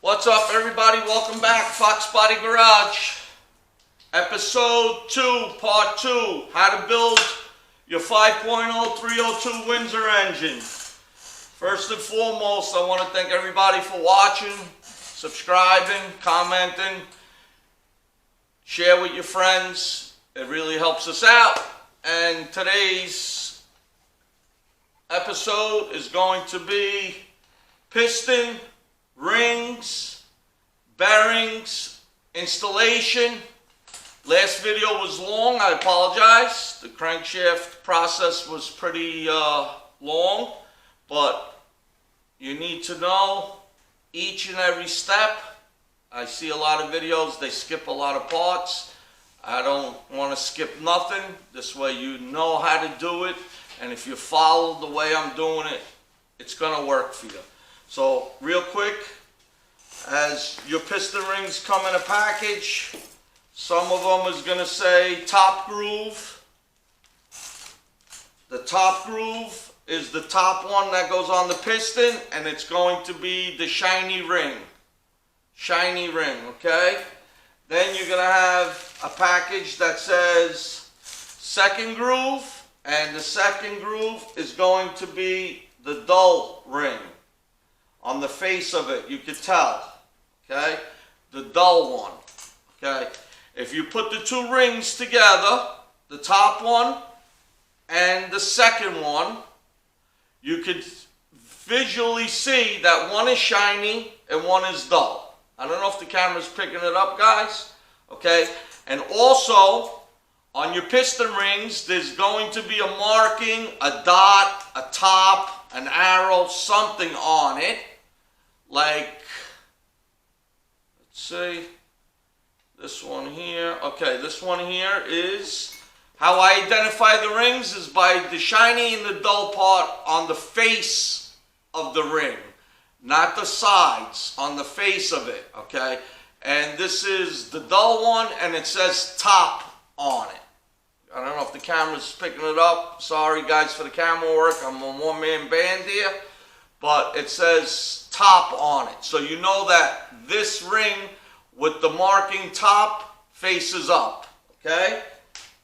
What's up, everybody? Welcome back, Foxbody Garage. Episode 2, Part 2, how to build your 5.0 302 Windsor engine. First and foremost, I want to thank everybody for watching, subscribing, commenting, share with your friends. It really helps us out. And today's episode is going to be piston, rings, bearings, installation. Last video was long, I apologize. The crankshaft process was pretty long, but you need to know each and every step. I see a lot of videos, they skip a lot of parts. I don't want to skip nothing. This way you know how to do it, and if you follow the way I'm doing it, it's going to work for you. So real quick, as your piston rings come in a package, some of them is going to say top groove. The top groove is the top one that goes on the piston, and it's going to be the shiny ring. Shiny ring, okay? Then you're going to have a package that says second groove, and the second groove is going to be the dull ring. On the face of it, you could tell, okay? The dull one, okay? If you put the two rings together, the top one and the second one, you could visually see that one is shiny and one is dull. I don't know if the camera's picking it up, guys, okay? And also, on your piston rings, there's going to be a marking, a dot, a top, an arrow, something on it. Like, let's see, this one here. Okay, this one here is how I identify the rings is by the shiny and the dull part on the face of the ring, not the sides, on the face of it, okay? And this is the dull one, and it says top on it. I don't know if the camera's picking it up. Sorry, guys, for the camera work. I'm a one-man band here. But it says top on it. So you know that this ring with the marking top faces up, okay?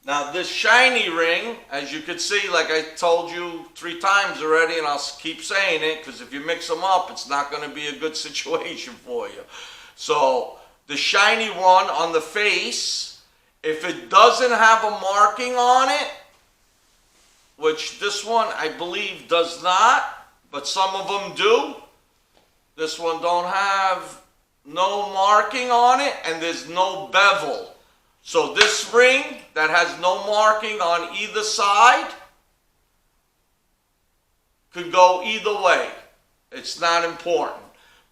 Now this shiny ring, as you can see, like I told you 3 times already, and I'll keep saying it, because if you mix them up, it's not going to be a good situation for you. So the shiny one on the face, if it doesn't have a marking on it, which this one I believe does not, but some of them do. This one don't have no marking on it, and there's no bevel. So this ring that has no marking on either side could go either way. It's not important.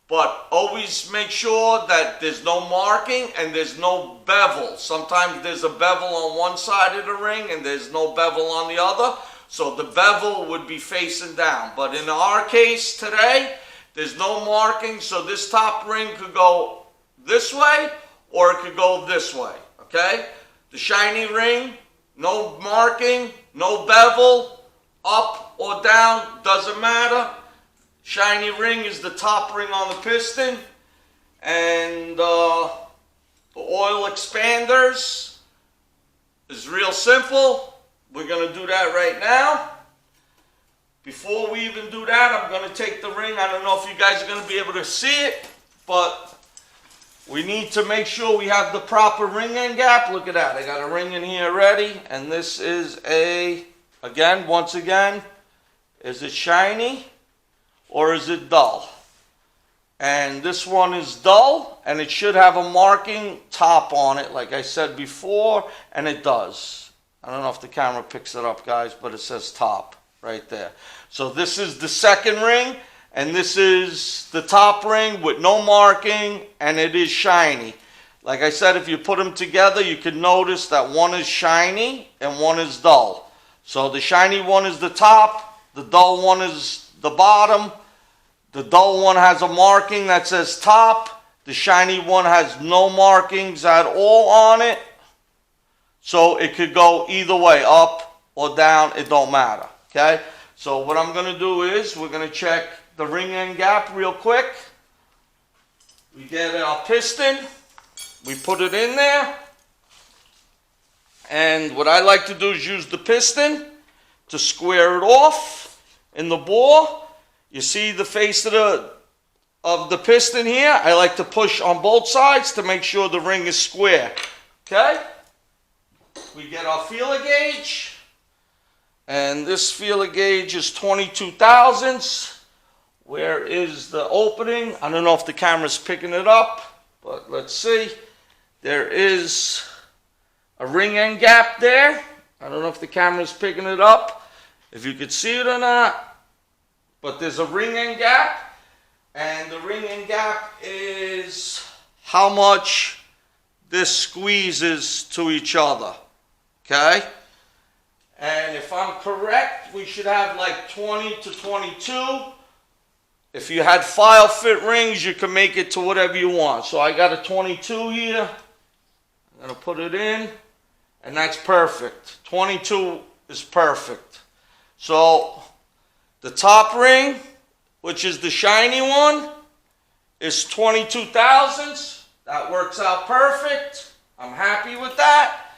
But always make sure that there's no marking and there's no bevel. Sometimes there's a bevel on one side of the ring and there's no bevel on the other. So the bevel would be facing down. But in our case today, there's no marking, so this top ring could go this way or it could go this way, okay? The shiny ring, no marking, no bevel, up or down, doesn't matter. Shiny ring is the top ring on the piston. And the oil expanders is real simple. We're going to do that right now. Before we even do that, I'm going to take the ring. I don't know if you guys are going to be able to see it, but we need to make sure we have the proper ring end gap. Look at that. I got a ring in here ready, and this is once again, is it shiny or is it dull? And this one is dull, and it should have a marking top on it, like I said before, and it does. I don't know if the camera picks it up, guys, but it says top right there. So this is the second ring, and this is the top ring with no marking, and it is shiny. Like I said, if you put them together, you can notice that one is shiny and one is dull. So the shiny one is the top, the dull one is the bottom. The dull one has a marking that says top. The shiny one has no markings at all on it. So it could go either way, up or down, it don't matter, okay? So what I'm going to do is we're going to check the ring end gap real quick. We get our piston, we put it in there, and what I like to do is use the piston to square it off in the bore. You see the face of the piston here? I like to push on both sides to make sure the ring is square. Okay? We get our feeler gauge, and this feeler gauge is 22 thousandths. Where is the opening? I don't know if the camera's picking it up, but let's see. There is a ring end gap there. I don't know if the camera's picking it up, if you could see it or not, but there's a ring end gap, and the ring end gap is how much this squeezes to each other, okay? And if I'm correct, we should have like 20 to 22. If you had file fit rings, you can make it to whatever you want. So I got a 22 here. I'm going to put it in, and that's perfect. 22 is perfect. So the top ring, which is the shiny one, is 22 thousandths. That works out perfect. I'm happy with that.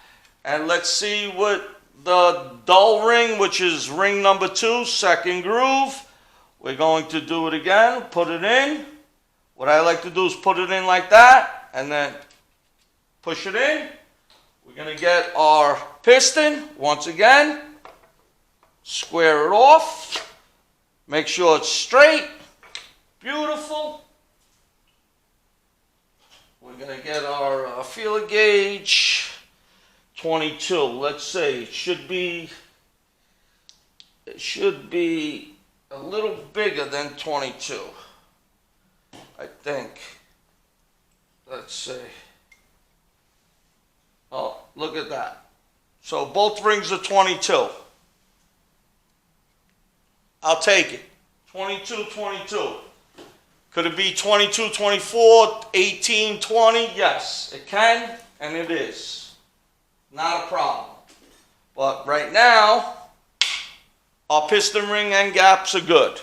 And let's see what the dull ring, which is ring number 2, second groove. We're going to do it again, put it in. What I like to do is put it in like that, and then push it in. We're going to get our piston, once again, square it off, make sure it's straight, beautiful. We're going to get our feeler gauge, 22. Let's say it should be a little bigger than 22, I think. Let's see. Oh, look at that. So both rings are 22. I'll take it. 22, 22. Could it be 22, 24, 18, 20? Yes, it can, and it is. Not a problem. But right now, our piston ring end gaps are good.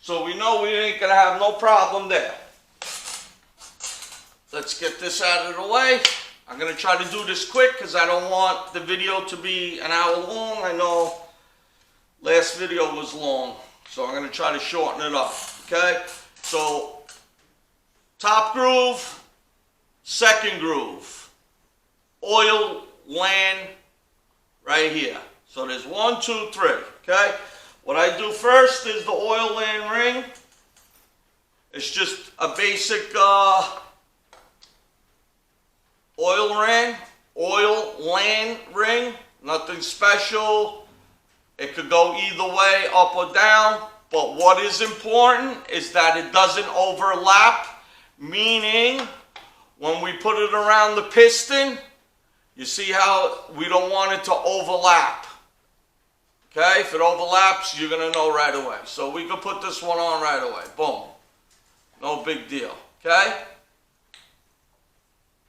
So we know we ain't gonna have no problem there. Let's get this out of the way. I'm gonna try to do this quick because I don't want the video to be an hour long. I know last video was long, so I'm gonna try to shorten it up, okay? So, top groove, second groove, oil land right here. So there's 1, 2, 3, okay? What I do first is the oil land ring. It's just a basic oil land ring, nothing special. It could go either way, up or down, but what is important is that it doesn't overlap, meaning when we put it around the piston, you see how we don't want it to overlap. Okay, if it overlaps, you're going to know right away. So we can put this one on right away. Boom. No big deal. Okay?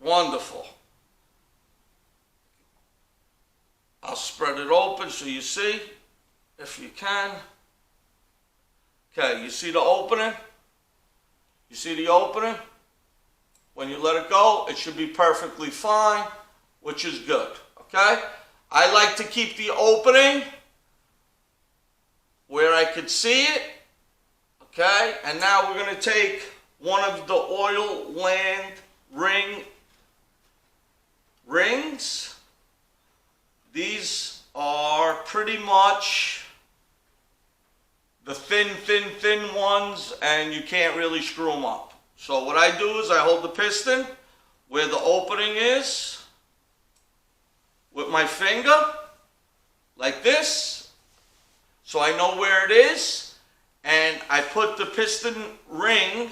Wonderful. I'll spread it open so you see, if you can. Okay, you see the opening? You see the opening? When you let it go, it should be perfectly fine, which is good. Okay? I like to keep the opening where I could see it, okay? And now we're going to take one of the oil land rings. These are pretty much the thin ones, and you can't really screw them up. So what I do is I hold the piston where the opening is with my finger, like this, so I know where it is, and I put the piston ring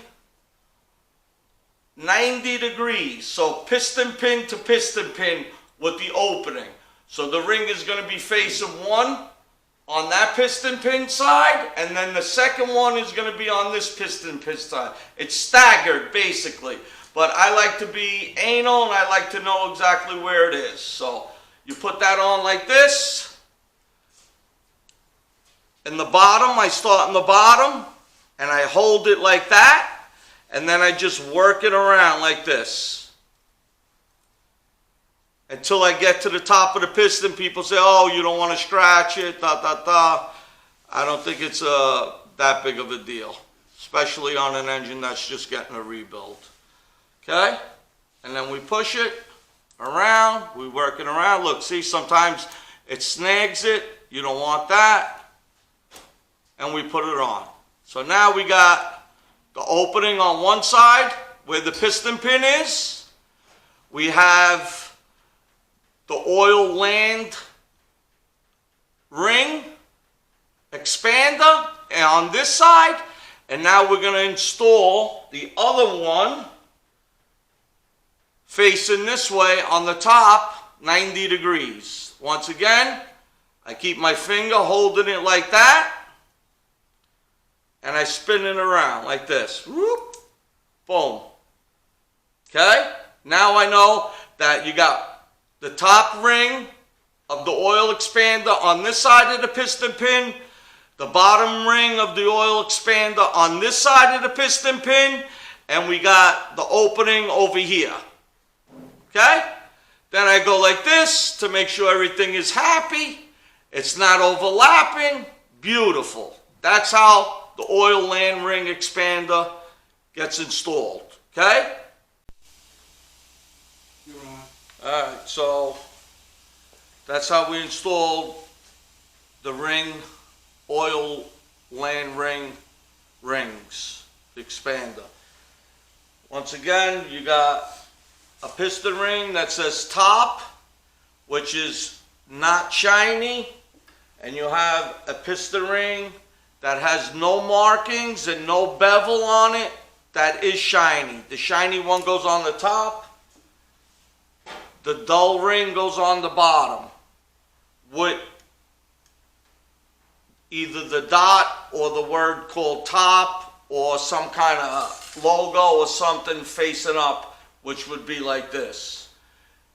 90 degrees, so piston pin to piston pin with the opening. So the ring is going to be facing one on that piston pin side, and then the second one is going to be on this piston pin side. It's staggered, basically, but I like to be anal, and I like to know exactly where it is. So you put that on like this. In the bottom, I start in the bottom, and I hold it like that, and then I just work it around like this until I get to the top of the piston. People say, oh, you don't want to scratch it, I don't think it's that big of a deal, especially on an engine that's just getting a rebuild. Okay, and then we push it around, we work it around. Look, see, sometimes it snags it, you don't want that, and we put it on. So now we got the opening on one side where the piston pin is. We have the oil land ring expander on this side, and now we're going to install the other one facing this way on the top, 90 degrees. Once again, I keep my finger holding it like that, and I spin it around like this. Whoop, boom. Okay? Now I know that you got the top ring of the oil expander on this side of the piston pin, the bottom ring of the oil expander on this side of the piston pin, and we got the opening over here. Okay? Then I go like this to make sure everything is happy. It's not overlapping. Beautiful. That's how the oil land ring expander gets installed. Okay? Alright, so that's how we installed the ring, oil land ring rings, the expander. Once again, you got a piston ring that says top, which is not shiny, and you have a piston ring that has no markings and no bevel on it that is shiny. The shiny one goes on the top, the dull ring goes on the bottom with either the dot or the word called top or some kind of logo or something facing up, which would be like this.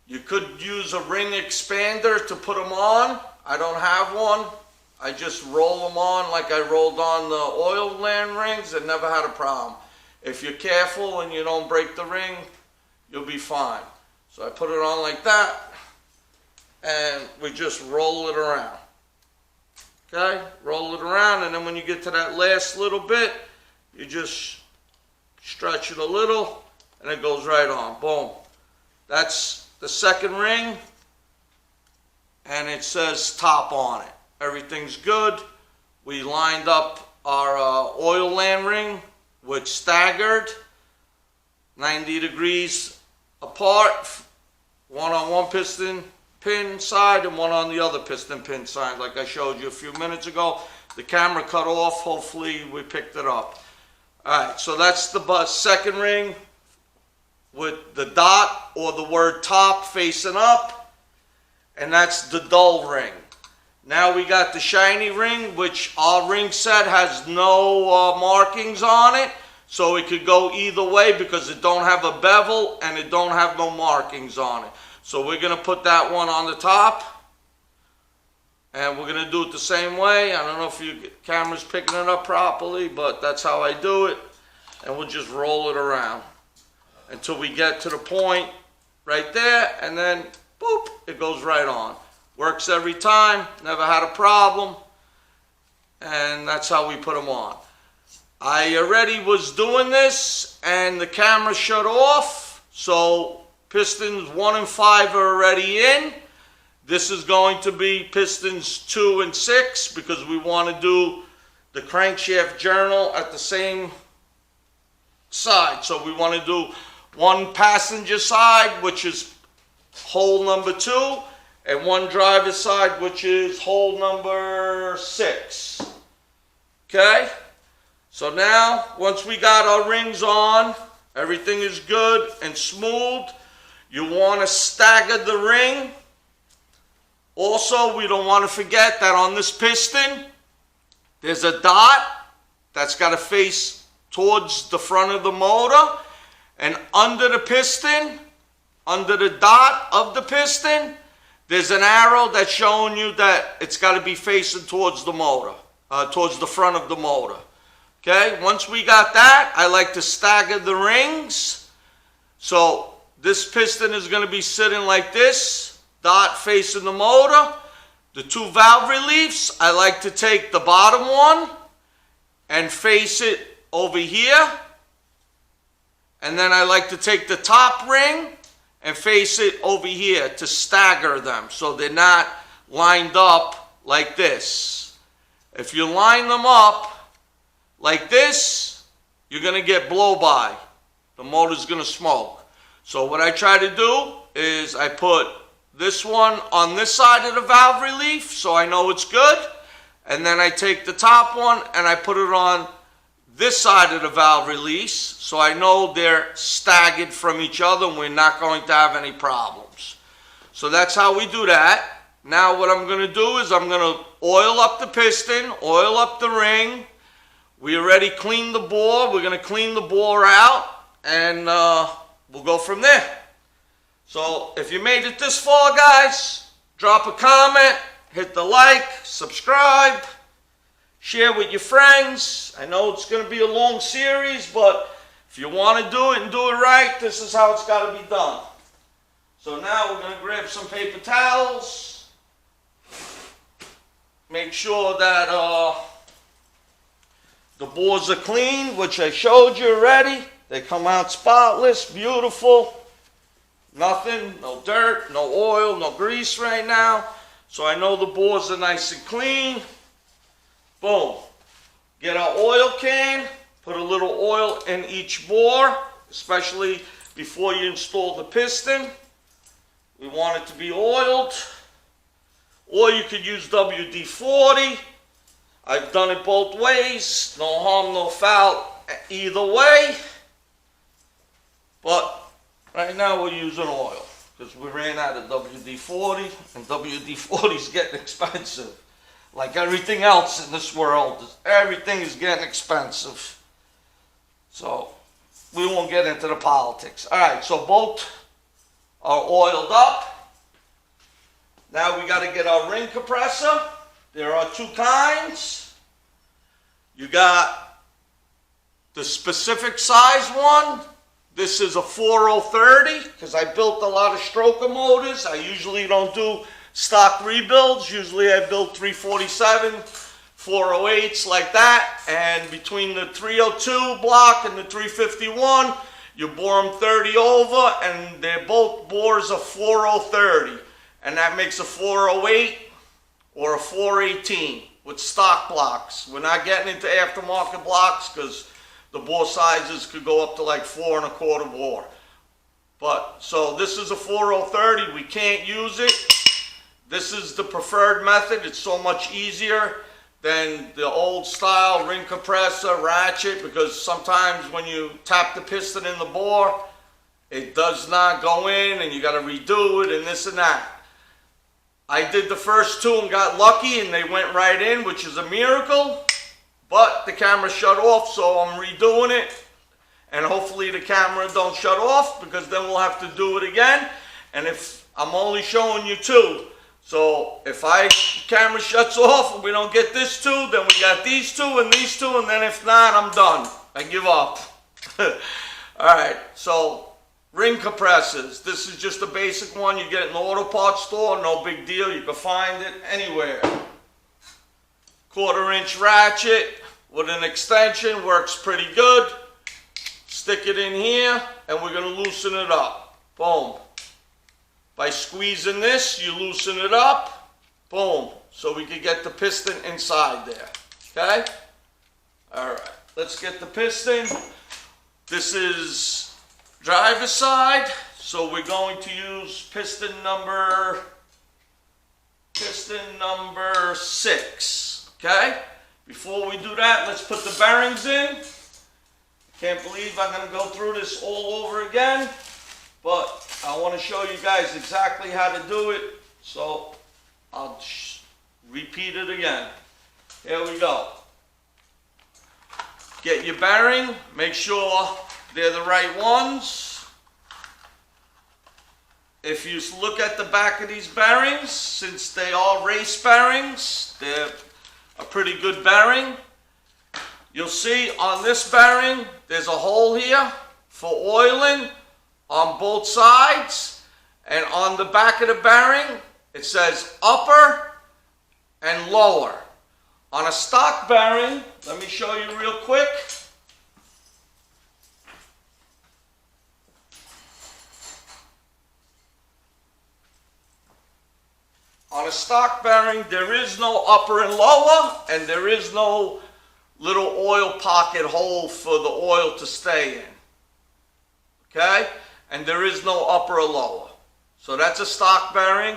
You could use a ring expander to put them on. I don't have one. I just roll them on like I rolled on the oil land rings and never had a problem. If you're careful and you don't break the ring, you'll be fine. So I put it on like that, and we just roll it around. Okay? Roll it around, and then when you get to that last little bit, you just stretch it a little, and it goes right on. Boom. That's the second ring, and it says top on it. Everything's good. We lined up our oil land ring with staggered 90 degrees apart, one on one piston pin side and one on the other piston pin side, like I showed you a few minutes ago. The camera cut off. Hopefully we picked it up. Alright, so that's the second ring with the dot or the word top facing up, and that's the dull ring. Now we got the shiny ring, which our ring set has no markings on it, so it could go either way because it don't have a bevel and it don't have no markings on it. So we're going to put that one on the top, and we're going to do it the same way. I don't know if your camera's picking it up properly, but that's how I do it. And we'll just roll it around until we get to the point right there, and then boop, it goes right on. Works every time, never had a problem, and that's how we put them on. I already was doing this and the camera shut off, so pistons 1 and 5 are already in. This is going to be pistons 2 and 6 because we want to do the crankshaft journal at the same side. So we want to do one passenger side, which is hole number 2, and one driver's side, which is hole number 6. Okay? So now, once we got our rings on, everything is good and smooth. You want to stagger the ring. Also, we don't want to forget that on this piston, there's a dot that's got to face towards the front of the motor. And under the piston, under the dot of the piston, there's an arrow that's showing you that it's got to be facing towards the motor, towards the front of the motor. Okay, once we got that, I like to stagger the rings. So this piston is going to be sitting like this, dot facing the motor. The two valve reliefs, I like to take the bottom one and face it over here. And then I like to take the top ring and face it over here to stagger them so they're not lined up like this. If you line them up like this, you're going to get blow-by. The motor's going to smoke. So what I try to do is I put this one on this side of the valve relief so I know it's good. And then I take the top one and I put it on this side of the valve release so I know they're staggered from each other and we're not going to have any problems. So that's how we do that. Now what I'm going to do is I'm going to oil up the piston, oil up the ring. We already cleaned the bore. We're going to clean the bore out and we'll go from there. So if you made it this far, guys, drop a comment, hit the like, subscribe, share with your friends. I know it's going to be a long series, but if you want to do it and do it right, this is how it's got to be done. So now we're going to grab some paper towels. Make sure that the bores are clean, which I showed you already. They come out spotless, beautiful. Nothing, no dirt, no oil, no grease right now. So I know the bores are nice and clean. Boom. Get our oil can, put a little oil in each bore, especially before you install the piston. We want it to be oiled. Or you could use WD-40. I've done it both ways. No harm, no foul either way. But right now we're using oil because we ran out of WD-40 and WD-40 is getting expensive. Like everything else in this world, everything is getting expensive. So we won't get into the politics. All right, so both are oiled up. Now we got to get our ring compressor. There are two kinds. You got the specific size one. This is a 4030 because I built a lot of stroker motors. I usually don't do stock rebuilds. Usually I build 347, 408s like that. And between the 302 block and the 351, you bore them 30 over and they're both bores of 4030. And that makes a 408 or a 418 with stock blocks. We're not getting into aftermarket blocks because the bore sizes could go up to like 4 1/4 bore. But so this is a 4030. We can't use it. This is the preferred method. It's so much easier than the old style ring compressor ratchet because sometimes when you tap the piston in the bore, it does not go in and you got to redo it and this and that. I did the first two and got lucky and they went right in, which is a miracle. But the camera shut off, so I'm redoing it. And hopefully the camera don't shut off because then we'll have to do it again. And if I'm only showing you two, so if camera shuts off and we don't get this two, then we got these two, and then if not, I'm done. I give up. Alright, so ring compressors. This is just a basic one. You get it in the auto parts store, no big deal. You can find it anywhere. 1/4 inch ratchet with an extension works pretty good. Stick it in here and we're going to loosen it up. Boom. By squeezing this, you loosen it up. Boom. So we can get the piston inside there. Okay? Alright. Let's get the piston. This is driver's side. So we're going to use piston number 6. Okay? Before we do that, let's put the bearings in. Can't believe I'm going to go through this all over again. But I want to show you guys exactly how to do it. So I'll repeat it again. Here we go. Get your bearing. Make sure they're the right ones. If you look at the back of these bearings, since they are race bearings, they're a pretty good bearing. you'll see on this bearing, there's a hole here for oiling on both sides. And on the back of the bearing, it says upper and lower. On a stock bearing, let me show you real quick. On a stock bearing, there is no upper and lower, and there is no little oil pocket hole for the oil to stay in. Okay? And there is no upper or lower. So that's a stock bearing.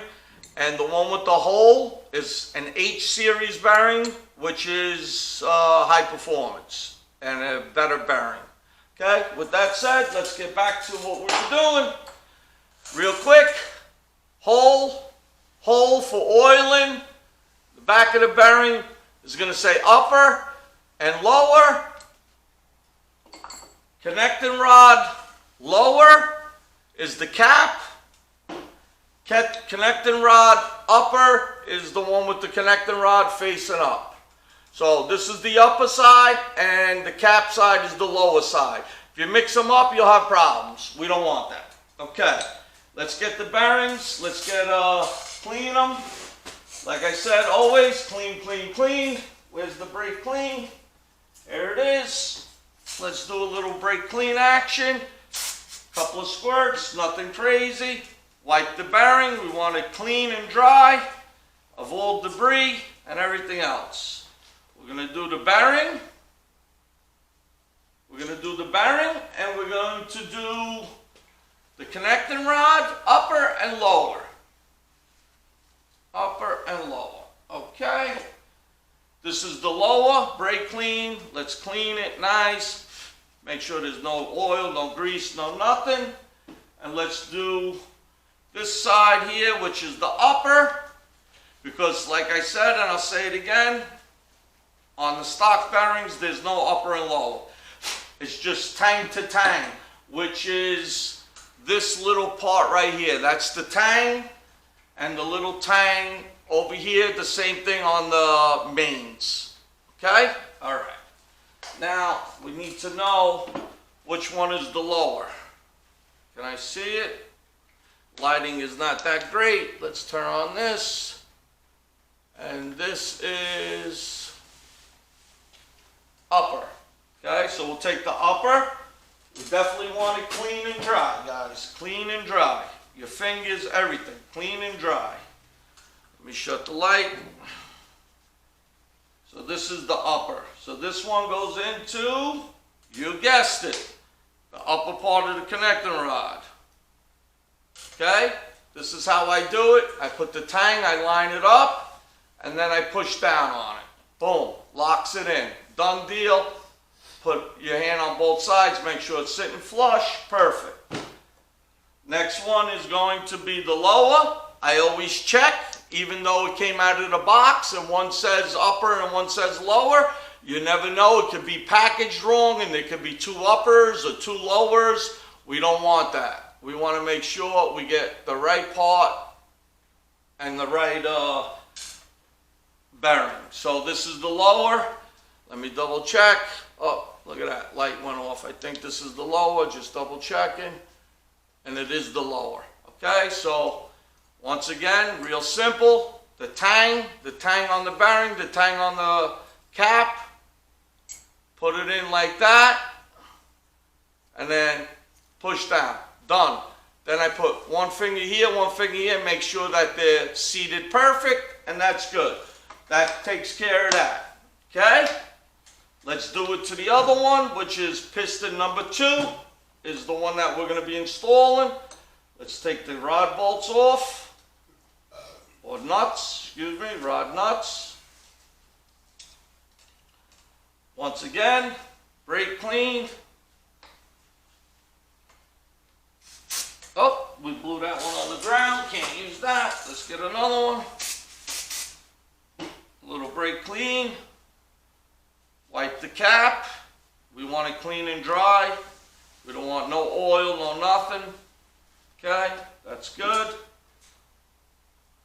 And the one with the hole is an H series bearing, which is high performance and a better bearing. Okay? With that said, let's get back to what we were doing. Real quick, hole for oiling. The back of the bearing is going to say upper and lower. Connecting rod lower is the cap. Connecting rod upper is the one with the connecting rod facing up. So this is the upper side and the cap side is the lower side. If you mix them up, you'll have problems. We don't want that. Okay, let's get the bearings. Let's get clean them. Like I said, always clean, clean, clean. Where's the brake clean? There it is. Let's do a little brake clean action. Couple of squirts, nothing crazy. Wipe the bearing. We want it clean and dry of all debris and everything else. We're going to do the bearing. We're going to do the bearing and we're going to do the connecting rod, upper and lower. Upper and lower. Okay. This is the lower, brake clean. Let's clean it nice. Make sure there's no oil, no grease, no nothing. And let's do this side here, which is the upper. Because like I said, and I'll say it again, on the stock bearings, there's no upper and lower. It's just tang to tang, which is this little part right here. That's the tang, and the little tang over here, the same thing on the mains. Okay? All right. Now, we need to know which one is the lower. Can I see it? Lighting is not that great. Let's turn on this. And this is upper. Okay, so we'll take the upper. We definitely want it clean and dry, guys. Clean and dry. Your fingers, everything. Clean and dry. Let me shut the light. So this is the upper. So this one goes into, you guessed it, the upper part of the connecting rod. Okay? This is how I do it. I put the tang, I line it up, and then I push down on it. Boom. Locks it in. Done deal. Put your hand on both sides, make sure it's sitting flush. Perfect. Next one is going to be the lower. I always check, even though it came out of the box and one says upper and one says lower. You never know, it could be packaged wrong and there could be two uppers or two lowers. We don't want that. We want to make sure we get the right part and the right bearing. So this is the lower. Let me double check. Oh, look at that, light went off. I think this is the lower, just double checking. And it is the lower. Okay, so once again, real simple. The tang on the bearing, the tang on the cap. Put it in like that. And then push down. Done. Then I put one finger here, one finger here. Make sure that they're seated perfect. And that's good. That takes care of that. Okay? Let's do it to the other one, which is piston number 2. Is the one that we're going to be installing. Let's take the rod bolts off. Or nuts, excuse me, rod nuts. Once again, brake clean. Oh, we blew that one on the ground. Can't use that. Let's get another one. A little brake clean. Wipe the cap. We want it clean and dry. We don't want no oil, no nothing. Okay, that's good.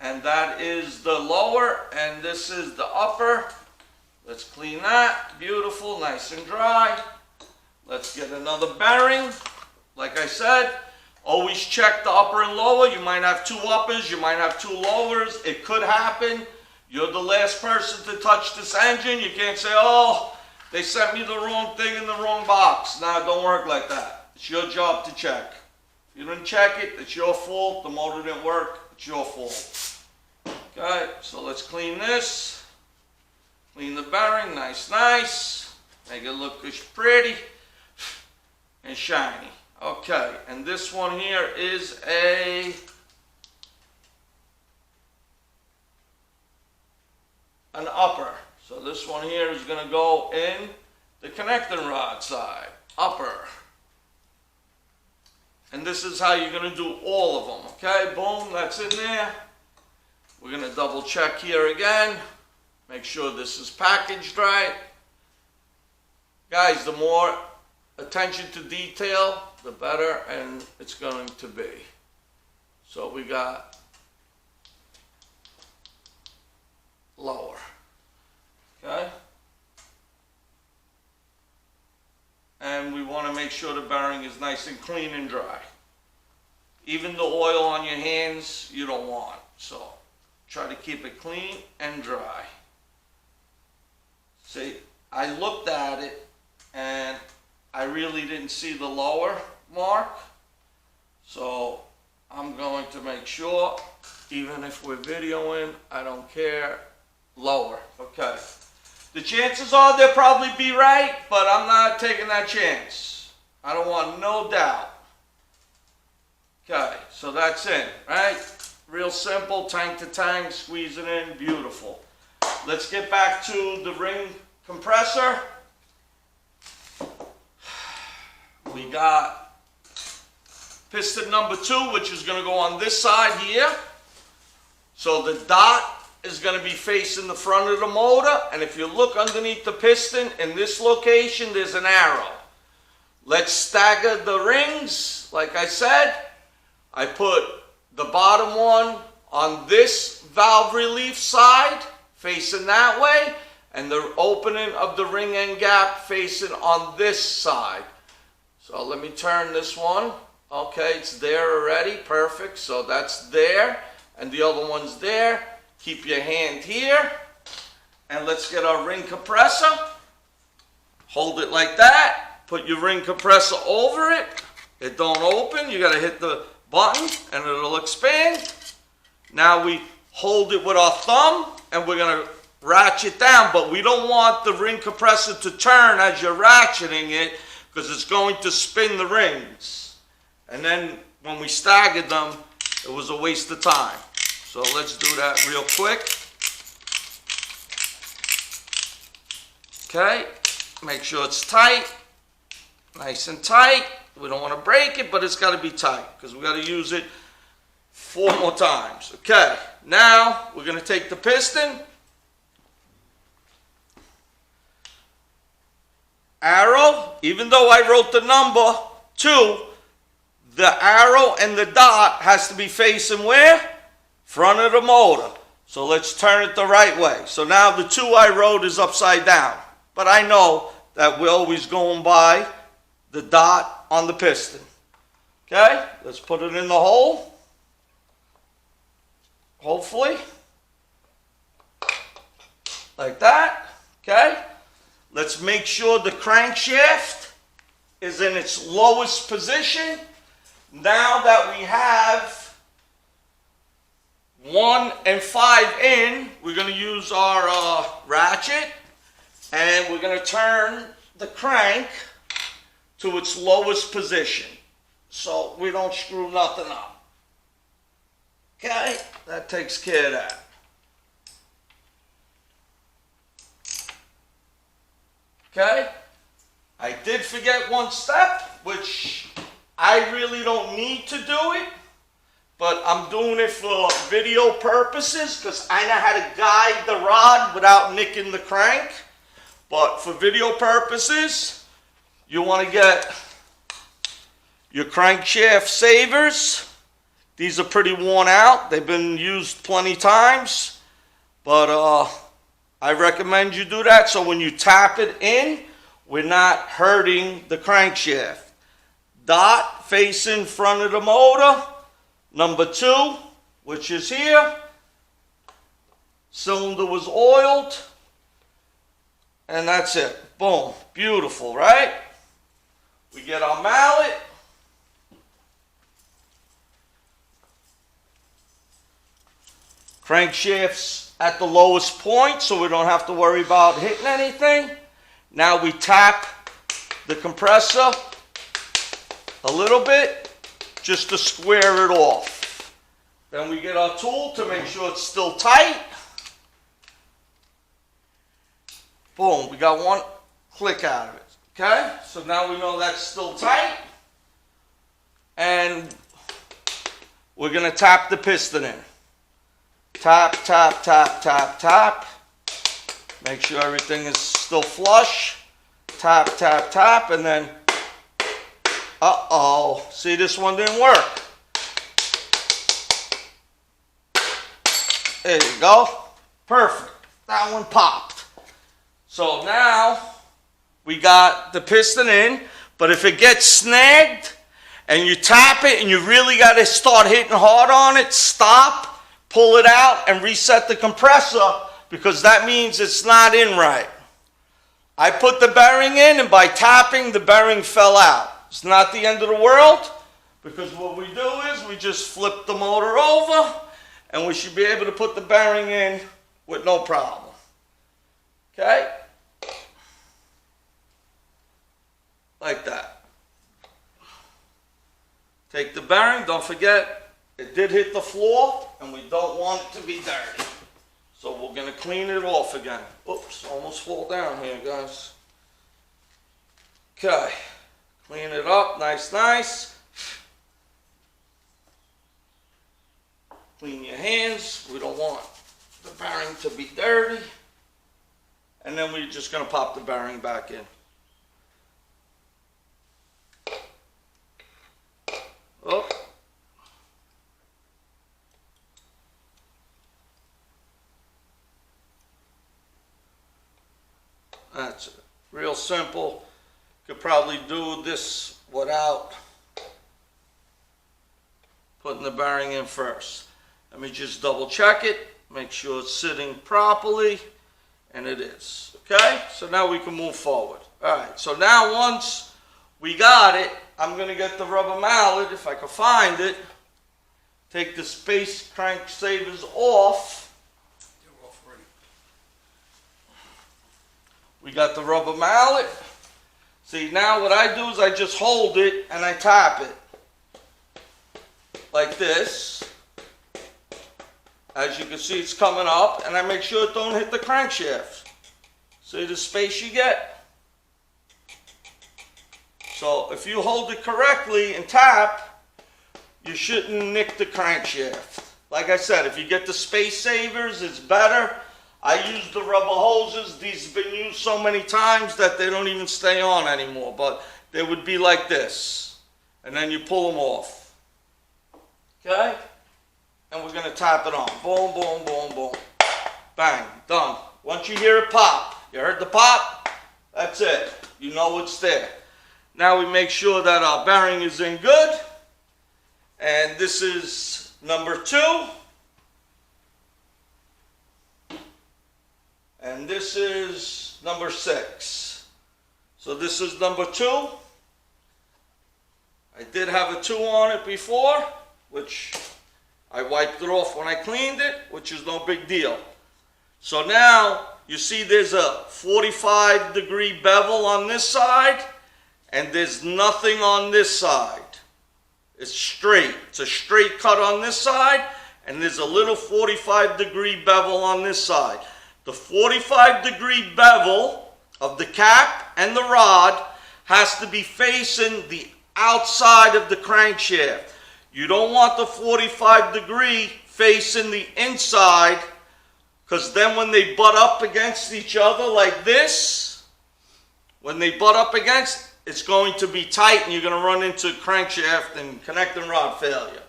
And that is the lower, and this is the upper. Let's clean that. Beautiful, nice and dry. Let's get another bearing. Like I said, always check the upper and lower. You might have 2 uppers, you might have 2 lowers. It could happen. You're the last person to touch this engine. You can't say, oh, they sent me the wrong thing in the wrong box. Nah, it don't work like that. It's your job to check. If you didn't check it, it's your fault. The motor didn't work, it's your fault. Okay, so let's clean this. Clean the bearing, nice, nice. Make it look pretty and shiny. Okay, and this one here is an upper. So this one here is going to go in the connecting rod side, upper. And this is how you're going to do all of them, okay? Boom, that's in there. We're going to double check here again. Make sure this is packaged right. Guys, the more attention to detail, the better and it's going to be. So we got lower, okay? And we want to make sure the bearing is nice and clean and dry. Even the oil on your hands you don't want, so try to keep it clean and dry. See, I looked at it and I really didn't see the lower mark, so I'm going to make sure, even if we're videoing, I don't care, lower, okay? The chances are they'll probably be right, but I'm not taking that chance. I don't want no doubt. Okay, so that's in, right? Real simple, tank to tank, squeeze it in, beautiful. Let's get back to the ring compressor. We got piston number 2, which is going to go on this side here. So the dot is going to be facing the front of the motor, and if you look underneath the piston, in this location, there's an arrow. Let's stagger the rings. Like I said, I put the bottom one on this valve relief side, facing that way, and the opening of the ring end gap facing on this side. So let me turn this one. Okay, it's there already, perfect. So that's there, and the other one's there. Keep your hand here, and let's get our ring compressor. Hold it like that. Put your ring compressor over it. It don't open. You got to hit the button, and it'll expand. Now we hold it with our thumb, and we're going to ratchet down, but we don't want the ring compressor to turn as you're ratcheting it, because it's going to spin the rings. And then when we staggered them, it was a waste of time. So let's do that real quick. Okay, make sure it's tight, nice and tight. We don't want to break it, but it's got to be tight because we got to use it 4 more times. Okay, now we're going to take the piston, arrow, even though I wrote the number 2, the arrow and the dot has to be facing where? Front of the motor. So let's turn it the right way. So now the 2 I wrote is upside down. But I know that we're always going by the dot on the piston. Okay, let's put it in the hole. Hopefully. Like that. Okay. Let's make sure the crankshaft is in its lowest position. Now that we have 1 and 5 in, we're going to use our ratchet, and we're going to turn the crank to its lowest position so we don't screw nothing up. Okay, that takes care of that. Okay, I did forget one step, which I really don't need to do it, but I'm doing it for video purposes because I know how to guide the rod without nicking the crank. But for video purposes, you want to get your crankshaft savers. These are pretty worn out. They've been used plenty times, but I recommend you do that so when you tap it in, we're not hurting the crankshaft. Dot facing front of the motor. Number 2, which is here. Cylinder was oiled. And that's it. Boom. Beautiful, right? We get our mallet. Crankshaft's at the lowest point, so we don't have to worry about hitting anything. Now we tap the compressor a little bit just to square it off. Then we get our tool to make sure it's still tight. Boom, we got one click out of it. Okay, so now we know that's still tight. And we're going to tap the piston in. Tap, tap, tap, tap, tap. Make sure everything is still flush. Tap, tap, tap, and then, uh-oh, see, this one didn't work. There you go. Perfect. That one popped. So now we got the piston in, but if it gets snagged and you tap it and you really got to start hitting hard on it, stop, pull it out, and reset the compressor, because that means it's not in right. I put the bearing in, and by tapping, the bearing fell out. It's not the end of the world, because what we do is we just flip the motor over, and we should be able to put the bearing in with no problem. Okay? Like that. Take the bearing, don't forget, it did hit the floor, and we don't want it to be dirty. So we're going to clean it off again. Oops, almost fall down here, guys. Okay, clean it up, nice, nice. Clean your hands, we don't want the bearing to be dirty. And then we're just going to pop the bearing back in. Oh. That's it. Real simple. Could probably do this without putting the bearing in first. Let me just double check it, make sure it's sitting properly, and it is. Okay, so now we can move forward. All right, so now once we got it, I'm going to get the rubber mallet, if I can find it, take the space crank savers off. They're off already. We got the rubber mallet. See, now what I do is I just hold it and I tap it like this. As you can see, it's coming up, and I make sure it don't hit the crankshaft. See the space you get? So if you hold it correctly and tap, you shouldn't nick the crankshaft. Like I said, if you get the space savers, it's better. I use the rubber hoses. These have been used so many times that they don't even stay on anymore, but they would be like this. And then you pull them off. Okay? And we're going to tap it on. Boom, boom, boom, boom. Bang. Done. Once you hear it pop, you heard the pop? That's it. You know it's there. Now we make sure that our bearing is in good. And this is number 2. And this is number 6. So this is number 2. I did have a 2 on it before, which I wiped it off when I cleaned it, which is no big deal. So now you see there's a 45-degree bevel on this side, and there's nothing on this side. It's straight. It's a straight cut on this side, and there's a little 45-degree bevel on this side. The 45-degree bevel of the cap and the rod has to be facing the outside of the crankshaft. You don't want the 45-degree facing the inside, because then when they butt up against each other like this, when they butt up against, it's going to be tight and you're going to run into crankshaft and connecting rod failure.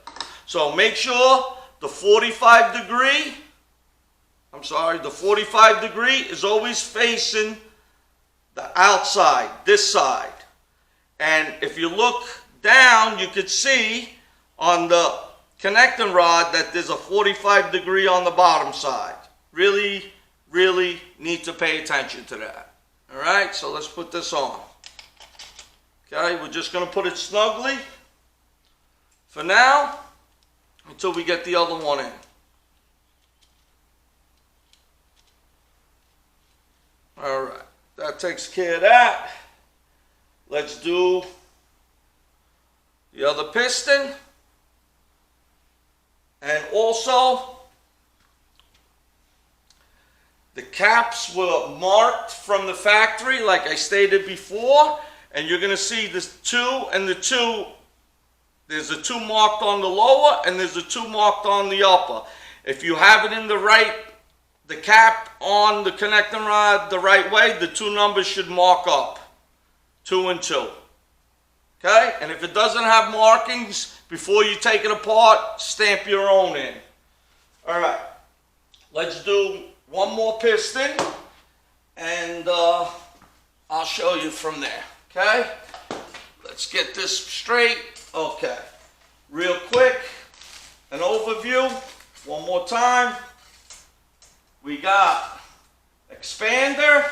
So make sure the 45-degree the 45 degree is always facing the outside, this side. And if you look down, you could see on the connecting rod that there's a 45 degree on the bottom side. Really, really need to pay attention to that. All right, so let's put this on. Okay, we're just going to put it snugly for now until we get the other one in. All right, that takes care of that. Let's do the other piston. And also, the caps were marked from the factory, like I stated before. And you're going to see this 2 and the 2. There's a 2 marked on the lower, and there's a 2 marked on the upper. If you have it in the right, the cap on the connecting rod the right way, the 2 numbers should mark up. 2 and 2. Okay? And if it doesn't have markings, before you take it apart, stamp your own in. All right. Let's do one more piston, and I'll show you from there. Okay? Let's get this straight. Okay. Real quick, an overview. One more time. We got expander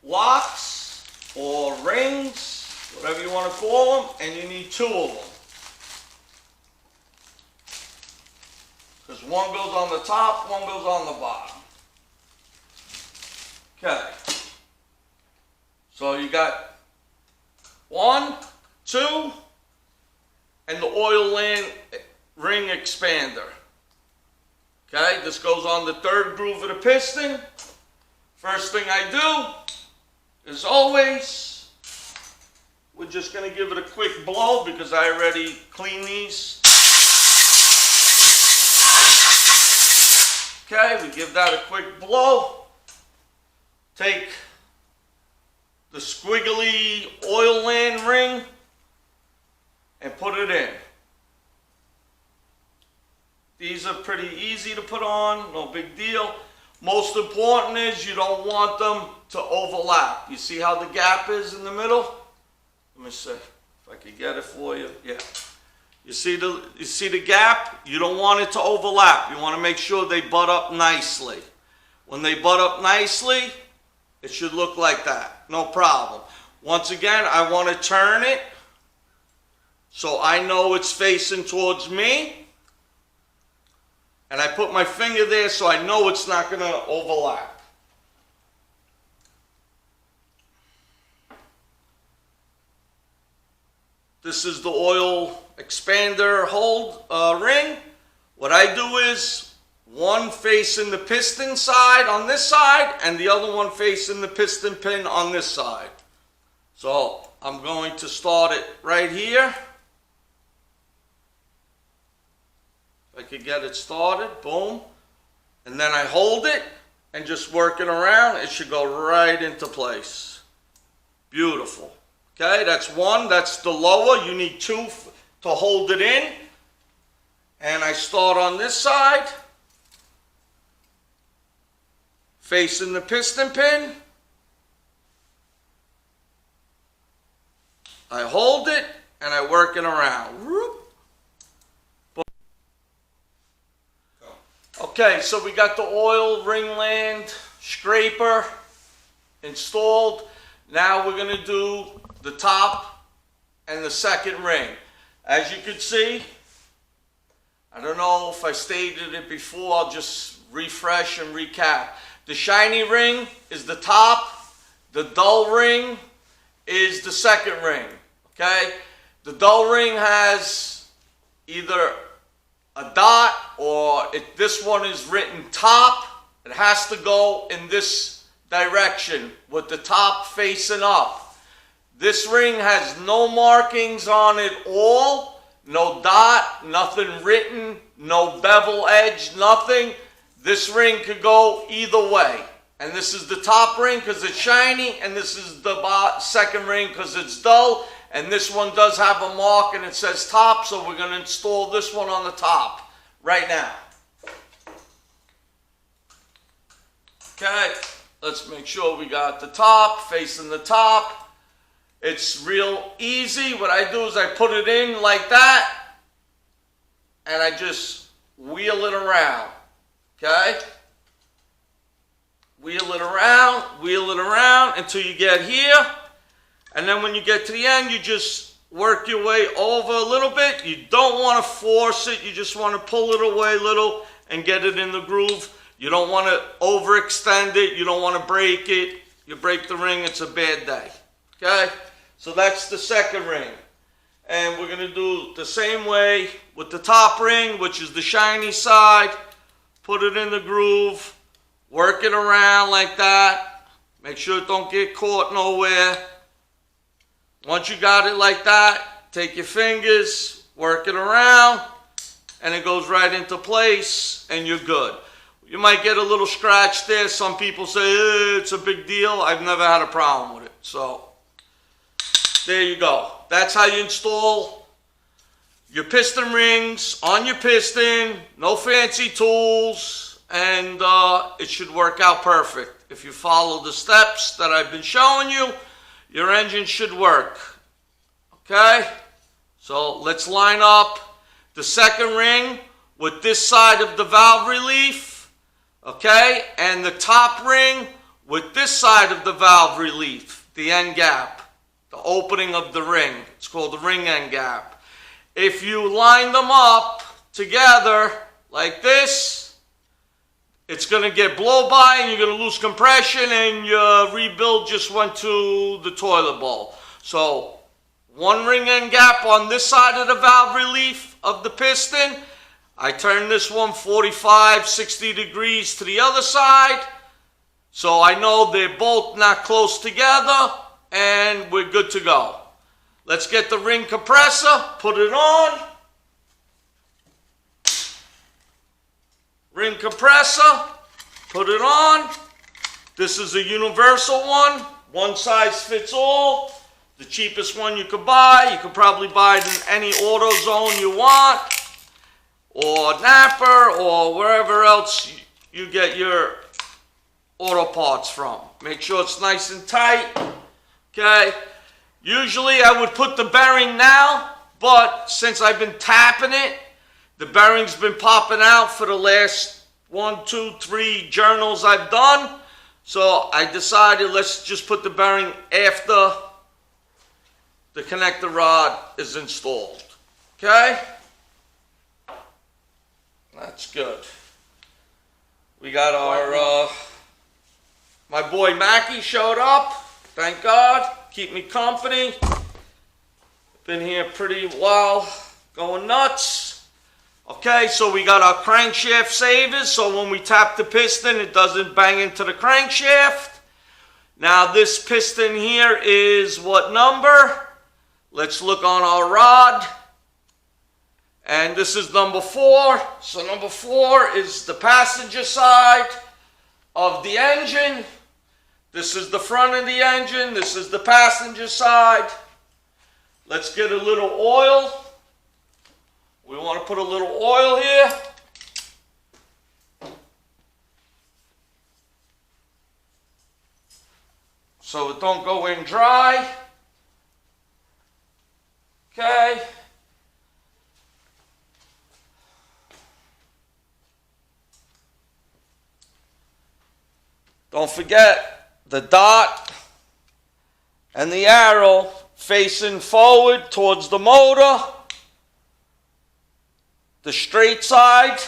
locks or rings, whatever you want to call them, and you need 2 of them. Because one goes on the top, one goes on the bottom. Okay. So you got 1, 2, and the oil ring expander. Okay, this goes on the 3rd groove of the piston. First thing I do is always, we're just going to give it a quick blow because I already cleaned these. Okay, we give that a quick blow. Take the squiggly oil land ring and put it in. These are pretty easy to put on, no big deal. Most important is you don't want them to overlap. You see how the gap is in the middle? Let me see if I can get it for you. Yeah. You see the gap? You don't want it to overlap. You want to make sure they butt up nicely. When they butt up nicely, it should look like that. No problem. Once again, I want to turn it so I know it's facing towards me. And I put my finger there so I know it's not going to overlap. This is the oil expander hold ring. What I do is one facing the piston side on this side and the other one facing the piston pin on this side. So I'm going to start it right here. If I could get it started, boom. And then I hold it and just work it around. It should go right into place. Beautiful. Okay, that's 1. That's the lower. You need 2 to hold it in. And I start on this side, facing the piston pin. I hold it and I work it around. Okay, so we got the oil ringland scraper installed. Now we're going to do the top and the second ring. As you can see, I don't know if I stated it before, I'll just refresh and recap. The shiny ring is the top, the dull ring is the second ring, okay? The dull ring has either a dot or if this one is written top, it has to go in this direction with the top facing up. This ring has no markings on it all, no dot, nothing written, no bevel edge, nothing. This ring could go either way. And this is the top ring because it's shiny, and this is the second ring because it's dull. And this one does have a mark and it says top, so we're going to install this one on the top right now. Okay, let's make sure we got the top, facing the top. It's real easy. What I do is I put it in like that, and I just wheel it around, okay? Wheel it around until you get here. And then when you get to the end, you just work your way over a little bit. You don't want to force it. You just want to pull it away a little and get it in the groove. You don't want to overextend it. You don't want to break it. You break the ring, it's a bad day. Okay? So that's the second ring. And we're going to do the same way with the top ring, which is the shiny side. Put it in the groove. Work it around like that. Make sure it don't get caught nowhere. Once you got it like that, take your fingers, work it around, and it goes right into place, and you're good. You might get a little scratch there. Some people say, it's a big deal. I've never had a problem with it. So, there you go. That's how you install your piston rings on your piston. No fancy tools. And it should work out perfect. If you follow the steps that I've been showing you, your engine should work. Okay? So, let's line up the second ring with this side of the valve relief. Okay, and the top ring with this side of the valve relief, the end gap, the opening of the ring. It's called the ring end gap. If you line them up together like this, it's going to get blow by and you're going to lose compression and your rebuild just went to the toilet bowl. So, one ring end gap on this side of the valve relief of the piston. I turn this one 45, 60 degrees to the other side. So I know they're both not close together and we're good to go. Let's get the ring compressor, put it on. Ring compressor, put it on. This is a universal one size fits all. The cheapest one you could buy. You could probably buy it in any AutoZone you want, or Napper, or wherever else you get your auto parts from. Make sure it's nice and tight, okay? Usually I would put the bearing now, but since I've been tapping it, the bearing's been popping out for the last 1, 2, 3 journals I've done. So I decided let's just put the bearing after the connector rod is installed, okay? That's good. We got our, my boy Mackie showed up. Thank God. Keep me company. Been here pretty while, going nuts. Okay, so we got our crankshaft savers, so when we tap the piston, it doesn't bang into the crankshaft. Now this piston here is what number? Let's look on our rod. And this is number 4. So number 4 is the passenger side of the engine. This is the front of the engine. This is the passenger side. Let's get a little oil. We want to put a little oil here. So it don't go in dry. Okay. Don't forget the dot and the arrow facing forward towards the motor, the straight side,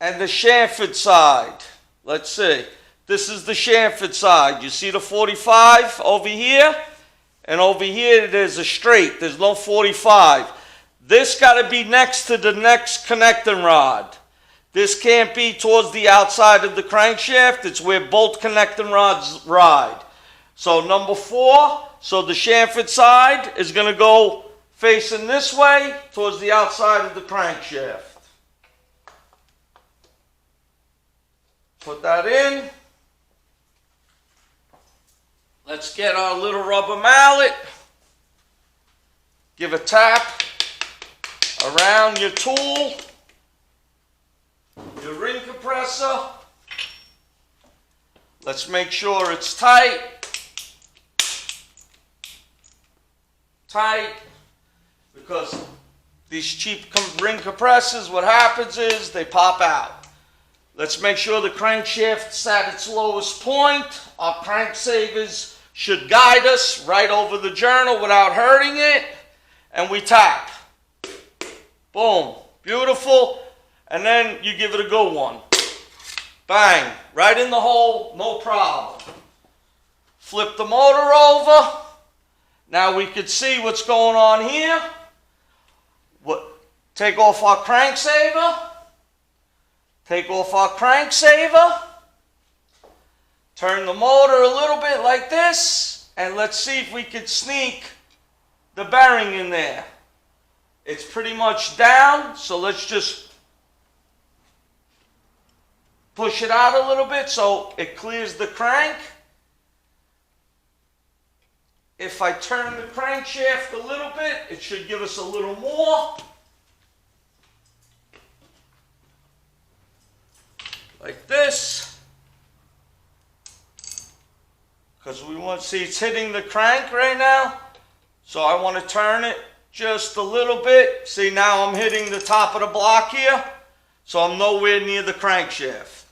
and the chamfered side. Let's see. This is the chamfered side. You see the 45 over here? And over here there's a straight. There's no 45. This got to be next to the next connecting rod. This can't be towards the outside of the crankshaft. It's where both connecting rods ride. So number 4, so the chamfered side is going to go facing this way towards the outside of the crankshaft. Put that in. Let's get our little rubber mallet. Give a tap around your tool, your ring compressor. Let's make sure it's tight. Tight. Because these cheap ring compressors, what happens is they pop out. Let's make sure the crankshaft's at its lowest point. Our crank savers should guide us right over the journal without hurting it. And we tap. Boom. Beautiful. And then you give it a good one. Bang. Right in the hole. No problem. Flip the motor over. Now we can see what's going on here. Take off our crank saver. Take off our crank saver. Turn the motor a little bit like this. And let's see if we can sneak the bearing in there. It's pretty much down. So let's just push it out a little bit so it clears the crank. If I turn the crankshaft a little bit, it should give us a little more. Like this. Because we want to see it's hitting the crank right now. So I want to turn it just a little bit. See, now I'm hitting the top of the block here. So I'm nowhere near the crankshaft.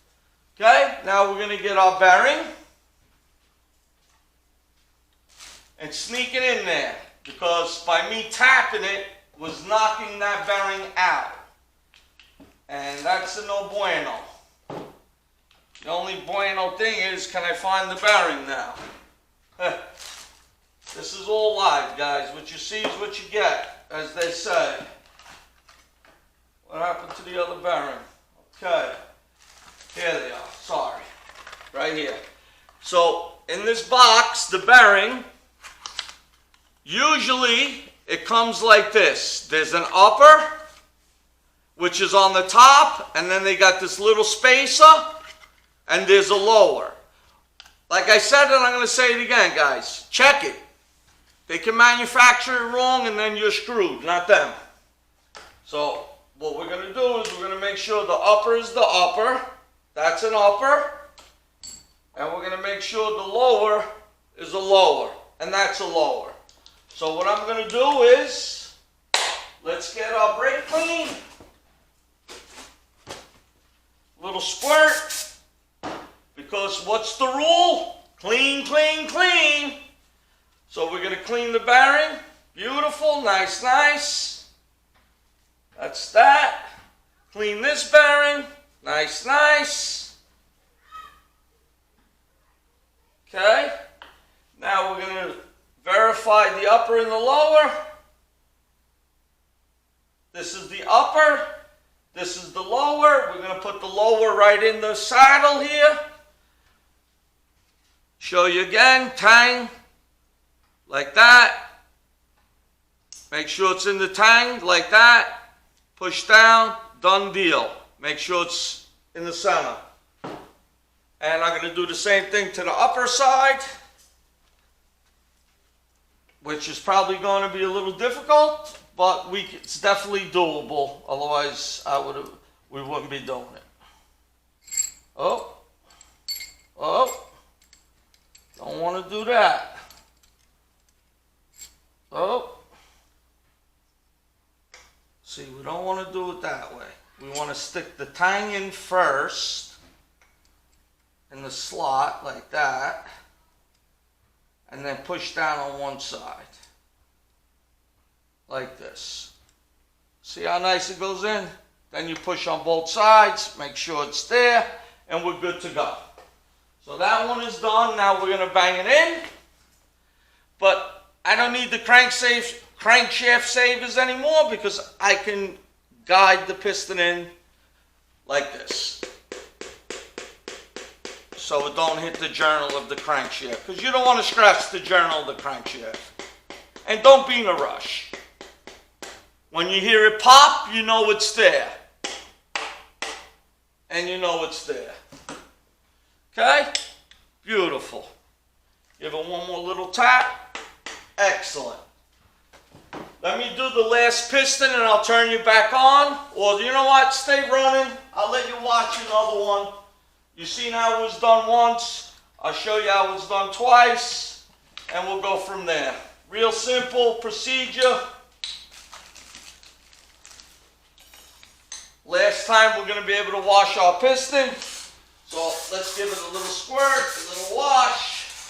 Okay, now we're going to get our bearing. And sneak it in there. Because by me tapping it, was knocking that bearing out. And that's a no bueno. The only bueno thing is, can I find the bearing now? This is all live, guys. What you see is what you get, as they say. What happened to the other bearing? Okay. Here they are. Sorry. Right here. So, in this box, the bearing, usually it comes like this. There's an upper, which is on the top, and then they got this little spacer, and there's a lower. Like I said, and I'm going to say it again, guys. Check it. They can manufacture it wrong, and then you're screwed, not them. So, what we're going to do is we're going to make sure the upper is the upper. That's an upper. And we're going to make sure the lower is a lower. And that's a lower. So what I'm going to do is, let's get our brake clean. Little squirt. Because what's the rule? Clean, clean, clean. So we're going to clean the bearing. Beautiful, nice, nice. That's that. Clean this bearing. Nice, nice. Okay. Now we're going to verify the upper and the lower. This is the upper. This is the lower. We're going to put the lower right in the saddle here. Show you again. Tang. Like that. Make sure it's in the tang. Like that. Push down. Done deal. Make sure it's in the center. And I'm going to do the same thing to the upper side, which is probably going to be a little difficult, but it's definitely doable. Otherwise, we wouldn't be doing it. Oh, don't want to do that. Oh, see, we don't want to do it that way. We want to stick the tang in first in the slot like that, and then push down on one side like this. See how nice it goes in? Then you push on both sides, make sure it's there, and we're good to go. So that one is done. Now we're going to bang it in, but I don't need the crankshaft savers anymore because I can guide the piston in like this, so it don't hit the journal of the crankshaft, because you don't want to scratch the journal of the crankshaft. And don't be in a rush. When you hear it pop, you know it's there. And you know it's there. Okay? Beautiful. Give it one more little tap. Excellent. Let me do the last piston and I'll turn you back on. Or you know what? Stay running. I'll let you watch another one. You see how it was done once. I'll show you how it's done twice, and we'll go from there. Real simple procedure. Last time we're going to be able to wash our piston. So let's give it a little squirt, a little wash.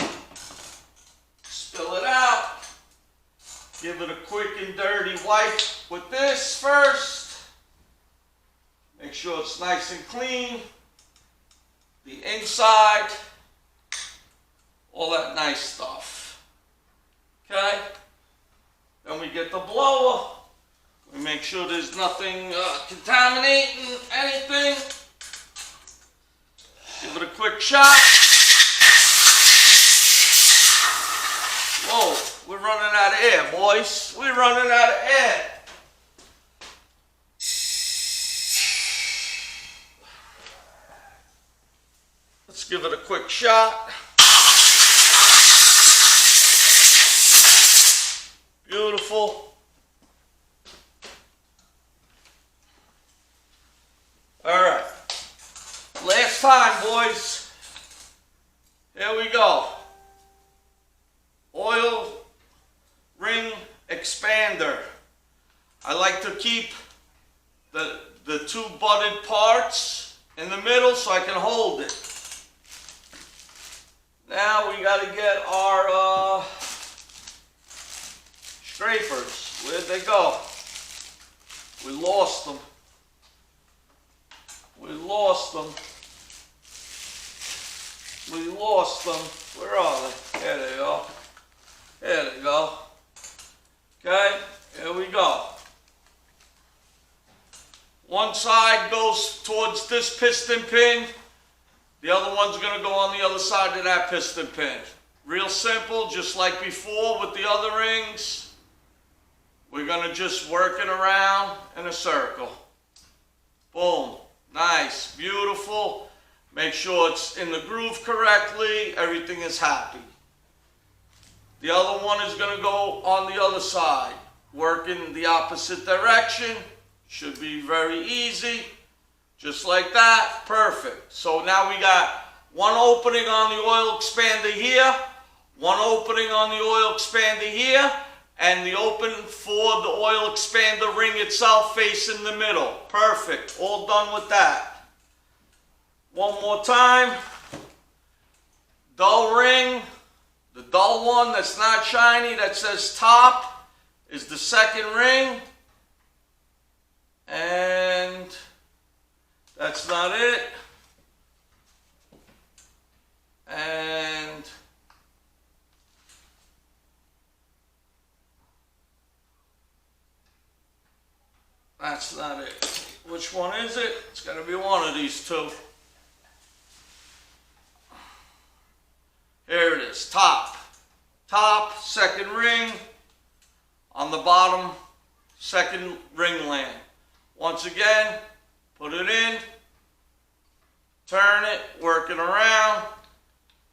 Spill it out. Give it a quick and dirty wipe with this first. Make sure it's nice and clean. The inside. All that nice stuff. Okay? Then we get the blower. We make sure there's nothing contaminating anything. Give it a quick shot. Whoa, we're running out of air, boys. We're running out of air. Let's give it a quick shot. Beautiful. All right. Last time, boys. Here we go. Oil ring expander. I like to keep the two butted parts in the middle so I can hold it. Now we got to get our scrapers. Where'd they go? We lost them. We lost them. We lost them. Where are they? There they go. There they go. Okay, here we go. One side goes towards this piston pin. The other one's going to go on the other side of that piston pin. Real simple, just like before with the other rings. We're going to just work it around in a circle. Boom. Nice. Beautiful. Make sure it's in the groove correctly. Everything is happy. The other one is going to go on the other side. Work in the opposite direction. Should be very easy. Just like that. Perfect. So now we got one opening on the oil expander here. One opening on the oil expander here. And the open for the oil expander ring itself facing the middle. Perfect. All done with that. One more time. Dull ring. The dull one that's not shiny that says top is the second ring. And that's not it. And that's not it. Which one is it? It's got to be one of these two. Here it is. Top. Top, second ring. On the bottom, second ring land. Once again, put it in. Turn it, work it around.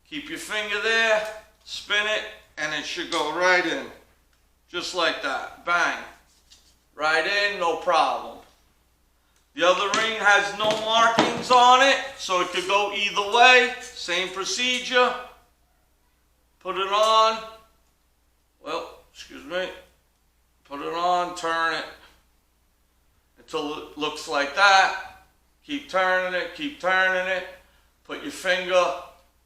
Keep your finger there. Spin it, and it should go right in. Just like that. Bang. Right in, no problem. The other ring has no markings on it, so it could go either way. Same procedure. Put it on. Well, excuse me. Put it on, turn it until it looks like that. Keep turning it, keep turning it. Put your finger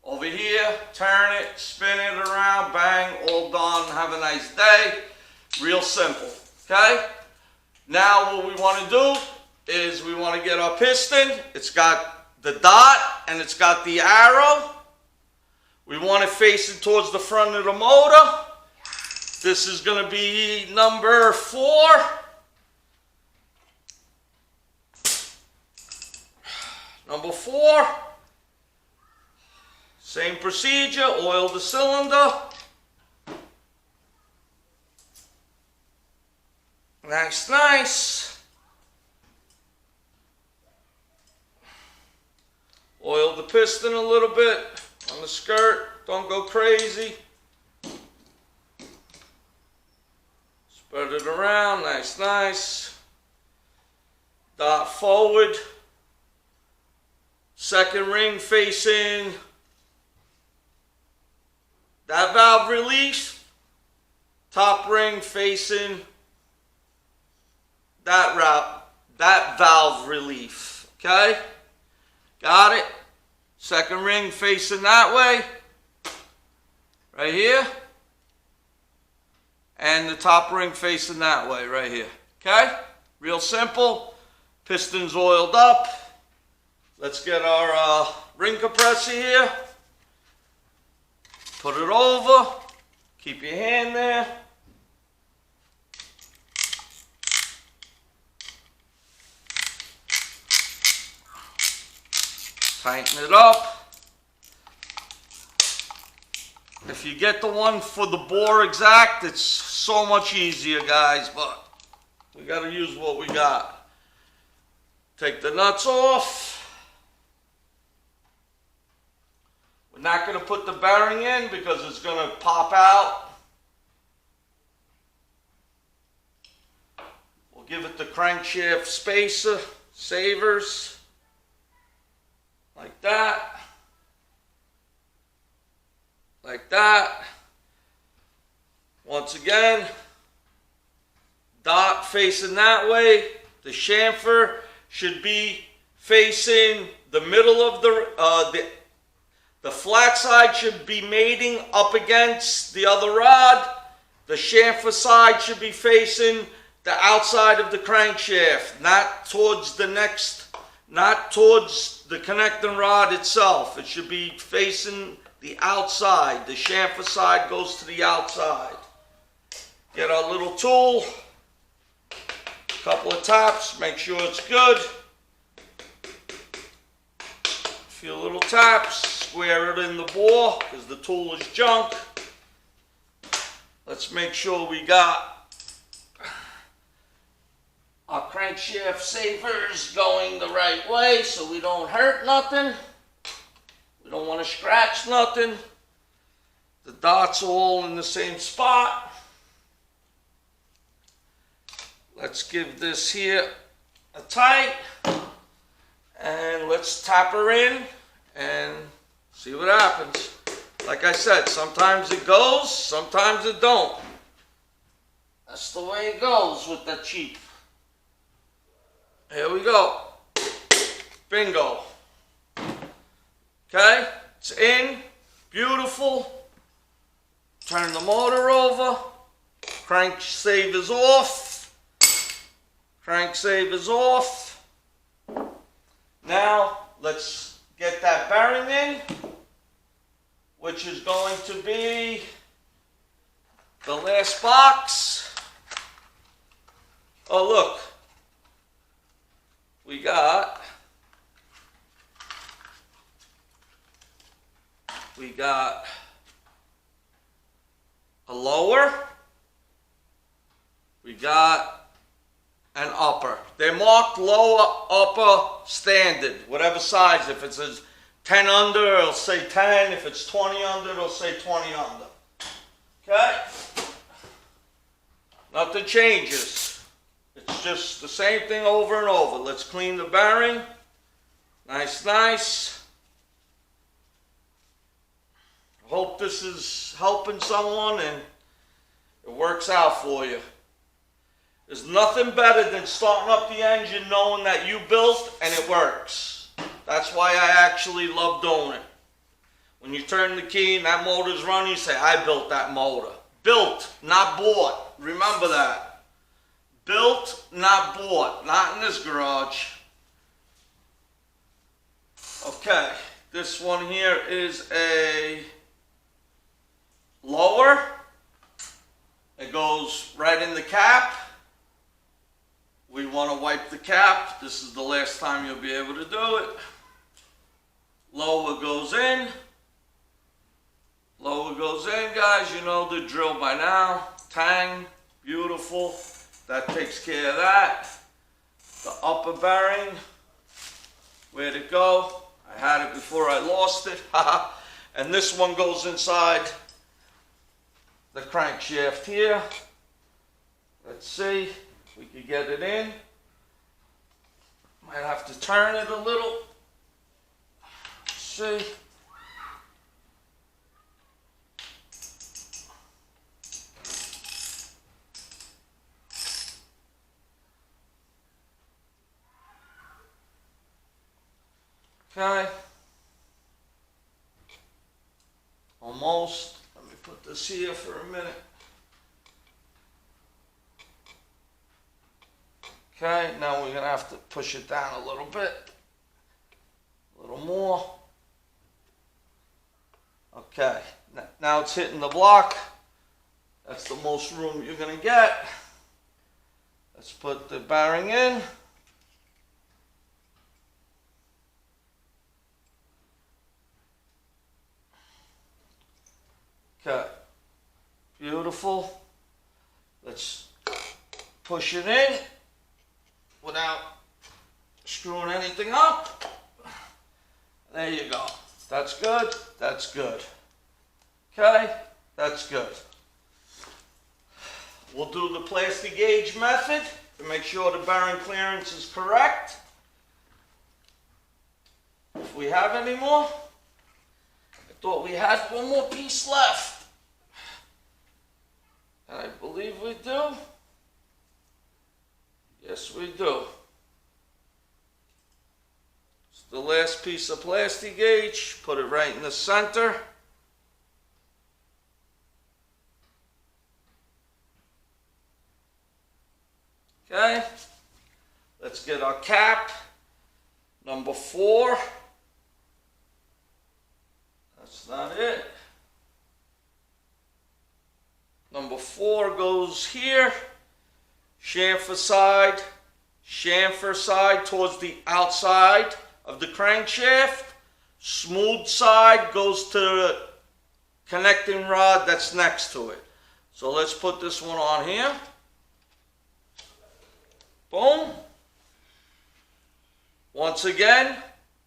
over here, turn it, spin it around, bang, all done. Have a nice day. Real simple, okay? Now what we want to do is we want to get our piston. It's got the dot and it's got the arrow. We want it facing towards the front of the motor. This is going to be number 4. Number 4. Same procedure, oil the cylinder. Nice, nice. Oil the piston a little bit on the skirt. Don't go crazy. Spread it around, nice, nice. Dot forward. Second ring facing that valve release, top ring facing that valve relief, okay? Got it? Second ring facing that way, right here. And the top ring facing that way, right here, okay? Real simple. Piston's oiled up. Let's get our ring compressor here. Put it over. Keep your hand there. Tighten it up. If you get the one for the bore exact, it's so much easier, guys, but we got to use what we got. Take the nuts off. We're not going to put the bearing in because it's going to pop out. We'll give it the crankshaft spacer, savers. Like that. Like that. Once again, dot facing that way. The chamfer should be facing the middle of the flat side should be mating up against the other rod. The chamfer side should be facing the outside of the crankshaft, not towards the connecting rod itself. It should be facing the outside. The chamfer side goes to the outside. Get our little tool, a couple of taps, make sure it's good. A few little taps, square it in the bore because the tool is junk. Let's make sure we got our crankshaft savers going the right way so we don't hurt nothing. We don't want to scratch nothing. The dots are all in the same spot. Let's give this here a tight. And let's tap her in and see what happens. Like I said, sometimes it goes, sometimes it don't. That's the way it goes with the cheap. Here we go. Bingo. Okay, it's in. Beautiful. Turn the motor over. Crank savers off. Crank savers off. Now, let's get that bearing in, which is going to be the last box. Oh, look. We got a lower, we got an upper. They're marked lower, upper, standard, whatever size. If it says 10 under, it'll say 10. If it's 20 under, it'll say 20 under. Okay? Nothing changes. It's just the same thing over and over. Let's clean the bearing. Nice, nice. I hope this is helping someone and it works out for you. There's nothing better than starting up the engine knowing that you built and it works. That's why I actually love doing it. When you turn the key and that motor's running, you say, I built that motor. Built, not bought. Remember that. Built, not bought. Not in this garage. Okay, this one here is a lower. It goes right in the cap. We want to wipe the cap. This is the last time you'll be able to do it. Lower goes in. Lower goes in, guys. You know the drill by now. Tang, beautiful. That takes care of that. The upper bearing, where'd it go? I had it before I lost it. And this one goes inside the crankshaft here. Let's see if we can get it in. Might have to turn it a little. Let's see. Okay. Almost. Let me put this here for a minute. Okay, now we're going to have to push it down a little bit. A little more. Okay, now it's hitting the block. That's the most room you're going to get. Let's put the bearing in. Okay, beautiful. Let's push it in without screwing anything up. There you go. That's good. That's good. Okay, that's good. We'll do the plastic gauge method to make sure the bearing clearance is correct. If we have any more. I thought we had one more piece left. And I believe we do. Yes, we do. It's the last piece of plastic gauge. Put it right in the center. Okay, let's get our cap, number 4. That's not it. Number 4 goes here, chamfer side towards the outside of the crankshaft. Smooth side goes to the connecting rod that's next to it. So let's put this one on here. Boom. Once again,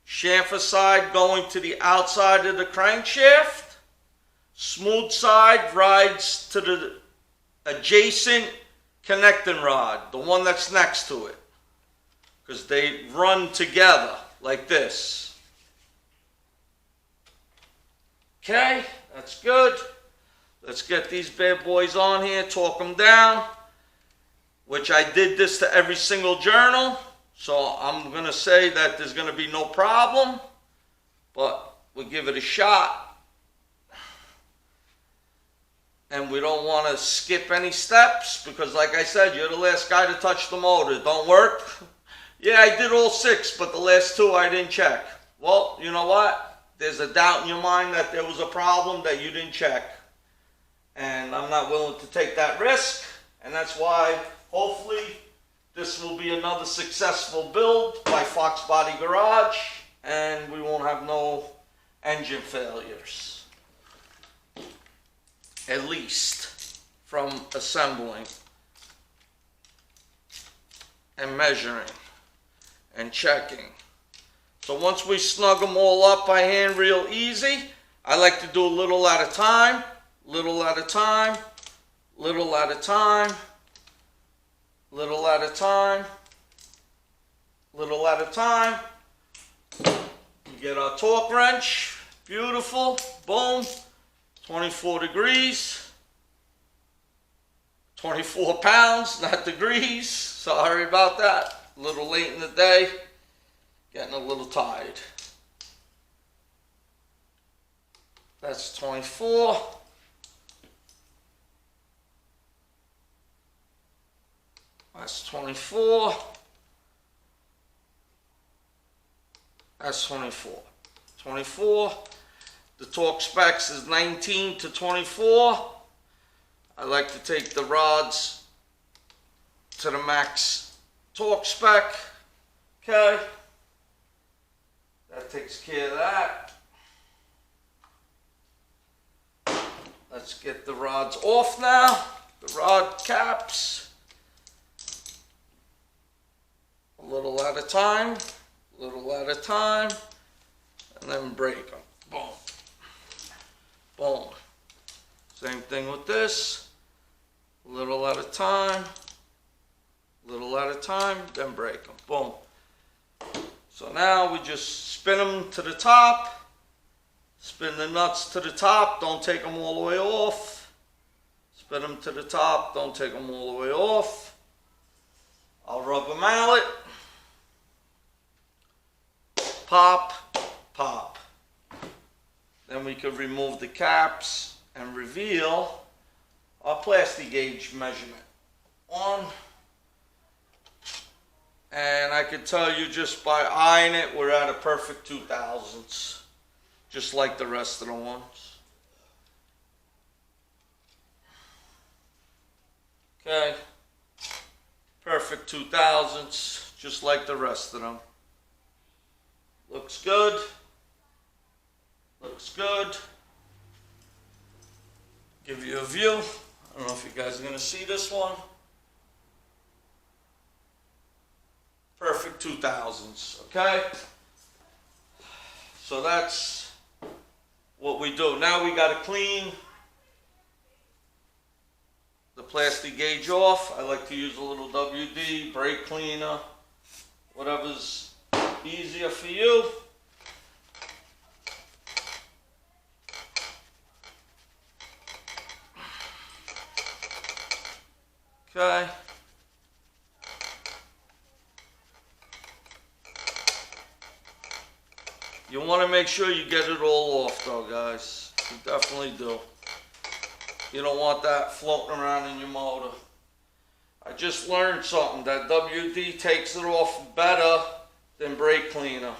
chamfer side going to the outside of the crankshaft. Smooth side rides to the adjacent connecting rod, the one that's next to it, because they run together like this. Okay, that's good. Let's get these bad boys on here, torque them down. Which I did this to every single journal, so I'm going to say that there's going to be no problem, but we'll give it a shot. And we don't want to skip any steps, because like I said, you're the last guy to touch the motor. Don't work? Yeah, I did all 6, but the last 2 I didn't check. Well, you know what? There's a doubt in your mind that there was a problem that you didn't check. And I'm not willing to take that risk, and that's why hopefully this will be another successful build by Foxbody Garage, and we won't have no engine failures. At least from assembling and measuring and checking. So once we snug them all up by hand real easy, I like to do a little at a time, little at a time, little at a time, little at a time, little at a time. We get our torque wrench, beautiful, boom, 24 degrees, 24 pounds, not degrees, sorry about that, a little late in the day, getting a little tired. That's 24. That's 24. That's 24. 24. The torque specs is 19 to 24. I like to take the rods to the max torque spec. Okay. That takes care of that. Let's get the rods off now. The rod caps. A little at a time, little at a time, and then break them. Boom. Boom. Same thing with this. Little at a time, little at a time, then break them. Boom. So now we just spin them to the top. Spin the nuts to the top. Don't take them all the way off. Spin them to the top. Don't take them all the way off. I'll rub a mallet. Pop, pop. Then we could remove the caps and reveal our plastic gauge measurement. And I can tell you just by eyeing it, we're at a perfect 2000s, just like the rest of the ones. Okay, perfect 2000s, just like the rest of them. Looks good. Looks good. Give you a view. I don't know if you guys are going to see this one. Perfect 2000s, okay? So that's what we do. Now we got to clean the plastic gauge off. I like to use a little WD, brake cleaner, whatever's easier for you. Okay. You want to make sure you get it all off though, guys. You definitely do. You don't want that floating around in your motor. I just learned something, that WD takes it off better than brake cleaner.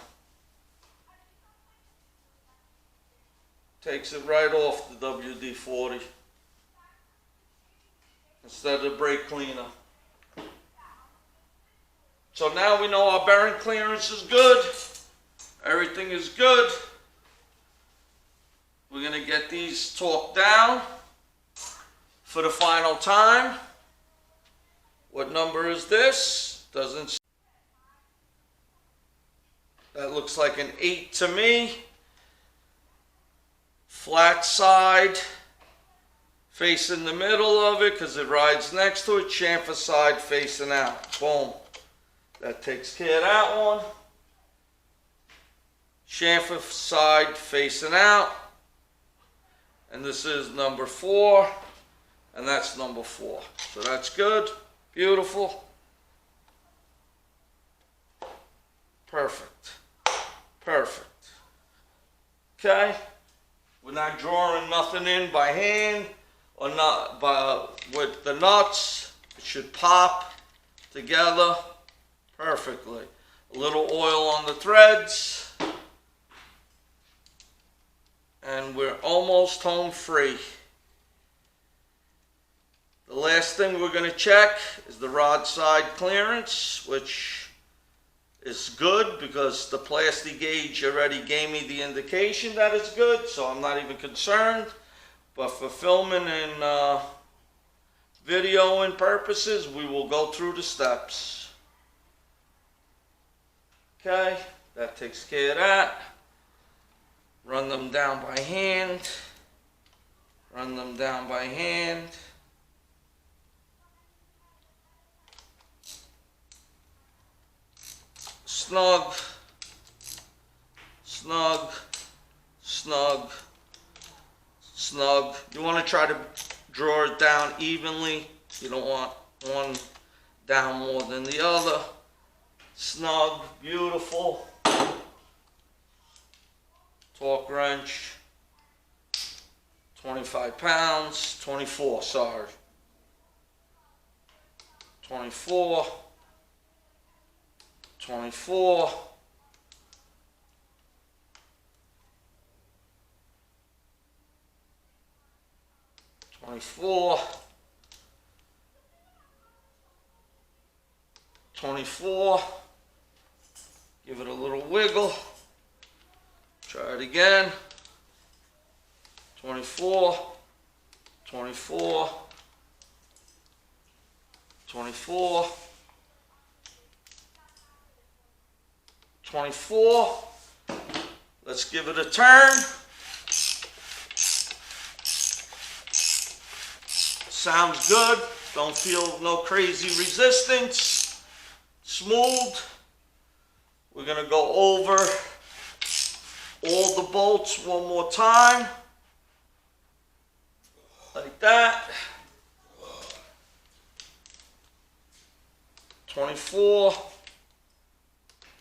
Takes it right off the WD-40 instead of brake cleaner. So now we know our bearing clearance is good. Everything is good. We're going to get these torqued down for the final time. What number is this? Doesn't. That looks like an 8 to me. Flat side facing the middle of it because it rides next to it. Chamfer side facing out. Boom. That takes care of that one. Chamfer side facing out. And this is number 4. And that's number 4. So that's good. Beautiful. Perfect. Perfect. Okay. We're not drawing nothing in by hand or not with the nuts. It should pop together perfectly. A little oil on the threads. And we're almost home free. The last thing we're going to check is the rod side clearance, which is good because the plastic gauge already gave me the indication that it's good, so I'm not even concerned. But for filming and videoing purposes, we will go through the steps. Okay, that takes care of that. Run them down by hand. Run them down by hand. Snug, snug, snug, snug. You want to try to draw it down evenly. You don't want one down more than the other. Snug, beautiful. Torque wrench, 25 pounds, 24, sorry. 24. 24, 24, 24, give it a little wiggle, try it again, 24, 24, 24, 24. Let's give it a turn. Sounds good. Don't feel no crazy resistance. Smooth. We're going to go over all the bolts one more time. Like that. 24.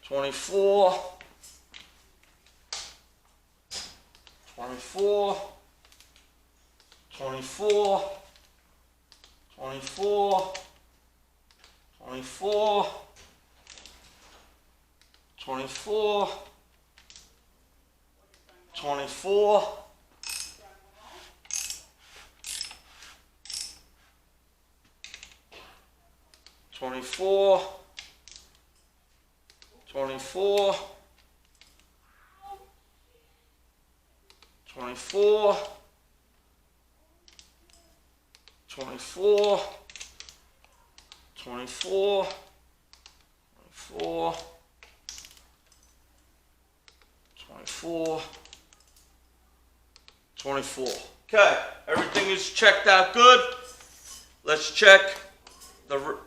24, 24, 24, 24, 24, 24, 24, 24, 24, 24, 24, 24, 24, 24, 24. Okay, everything is checked out good. Let's check the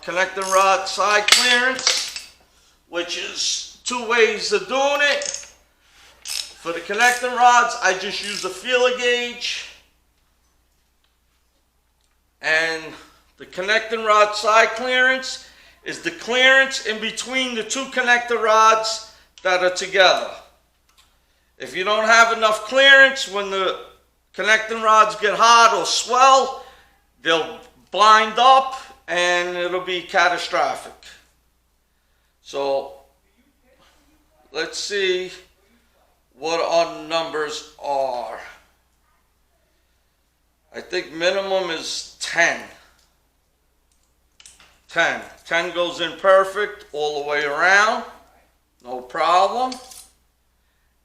connecting rod side clearance, which is two ways of doing it. For the connecting rods, I just use a feeler gauge, and the connecting rod side clearance is the clearance in between the two connector rods that are together. If you don't have enough clearance, when the connecting rods get hot or swell, they'll blind up and it'll be catastrophic. So let's see what our numbers are. I think minimum is 10. 10 goes in perfect all the way around, no problem.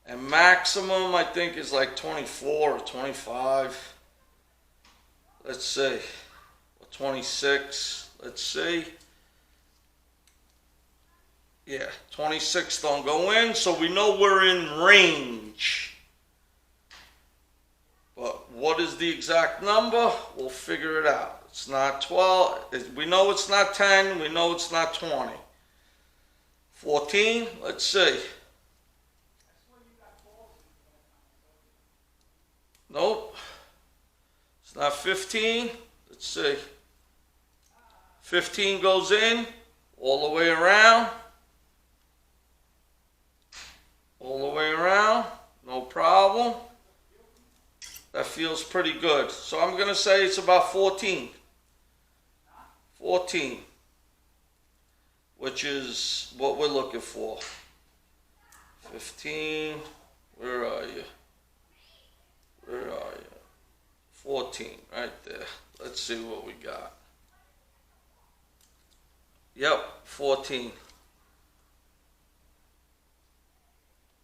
And maximum I think is like 24 or 25. Let's see, or 26, let's see. Yeah, 26 don't go in, so we know we're in range. But what is the exact number? We'll figure it out. It's not 12, we know it's not 10, we know it's not 20. 14, let's see. Nope. It's not 15. Let's see. 15 goes in all the way around. All the way around. No problem. That feels pretty good. So I'm going to say it's about 14. 14. Which is what we're looking for. 15. Where are you? Where are you? 14, right there. Let's see what we got. Yep, 14.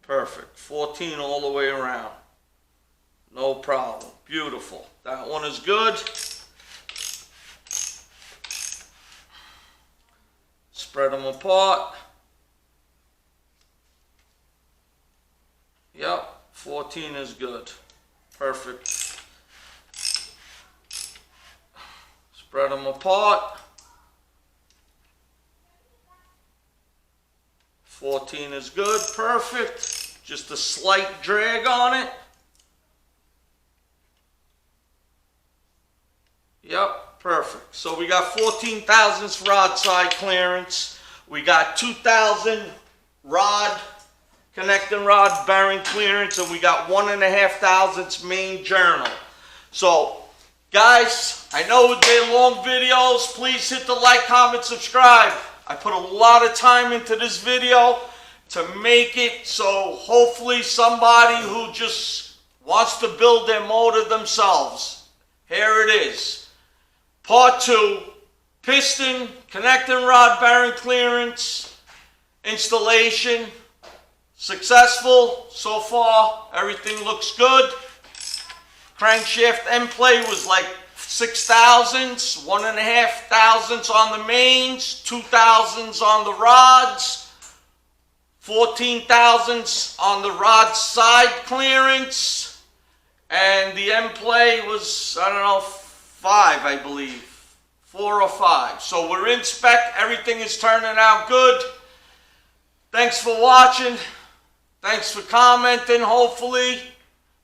Perfect. 14 all the way around. No problem. Beautiful. That one is good. Spread them apart. Yep, 14 is good. Perfect. Spread them apart. 14 is good. Perfect. Just a slight drag on it. Yep, perfect. So we got 14 thousandths rod side clearance. We got 2,000 rod connecting rod bearing clearance, and we got 1.5 thousandths main journal. So guys, I know they're long videos. Please hit the like, comment, subscribe. I put a lot of time into this video to make it, so hopefully somebody who just wants to build their motor themselves. Here it is. Part 2, piston, connecting rod bearing clearance, installation. Successful so far. Everything looks good. Crankshaft end play was like 6 thousandths, 1.5 thousandths on the mains, 2 thousandths on the rods, 14 thousandths on the rod side clearance, and the end play was, I don't know, 5, I believe. 4 or 5. So we're in spec. Everything is turning out good. Thanks for watching. Thanks for commenting, hopefully.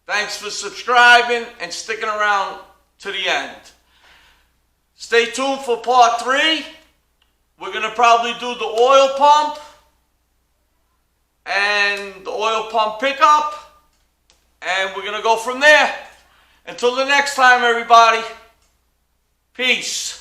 Thanks for subscribing and sticking around to the end. Stay tuned for part 3. We're going to probably do the oil pump and the oil pump pickup. and we're going to go from there. Until the next time, everybody, peace.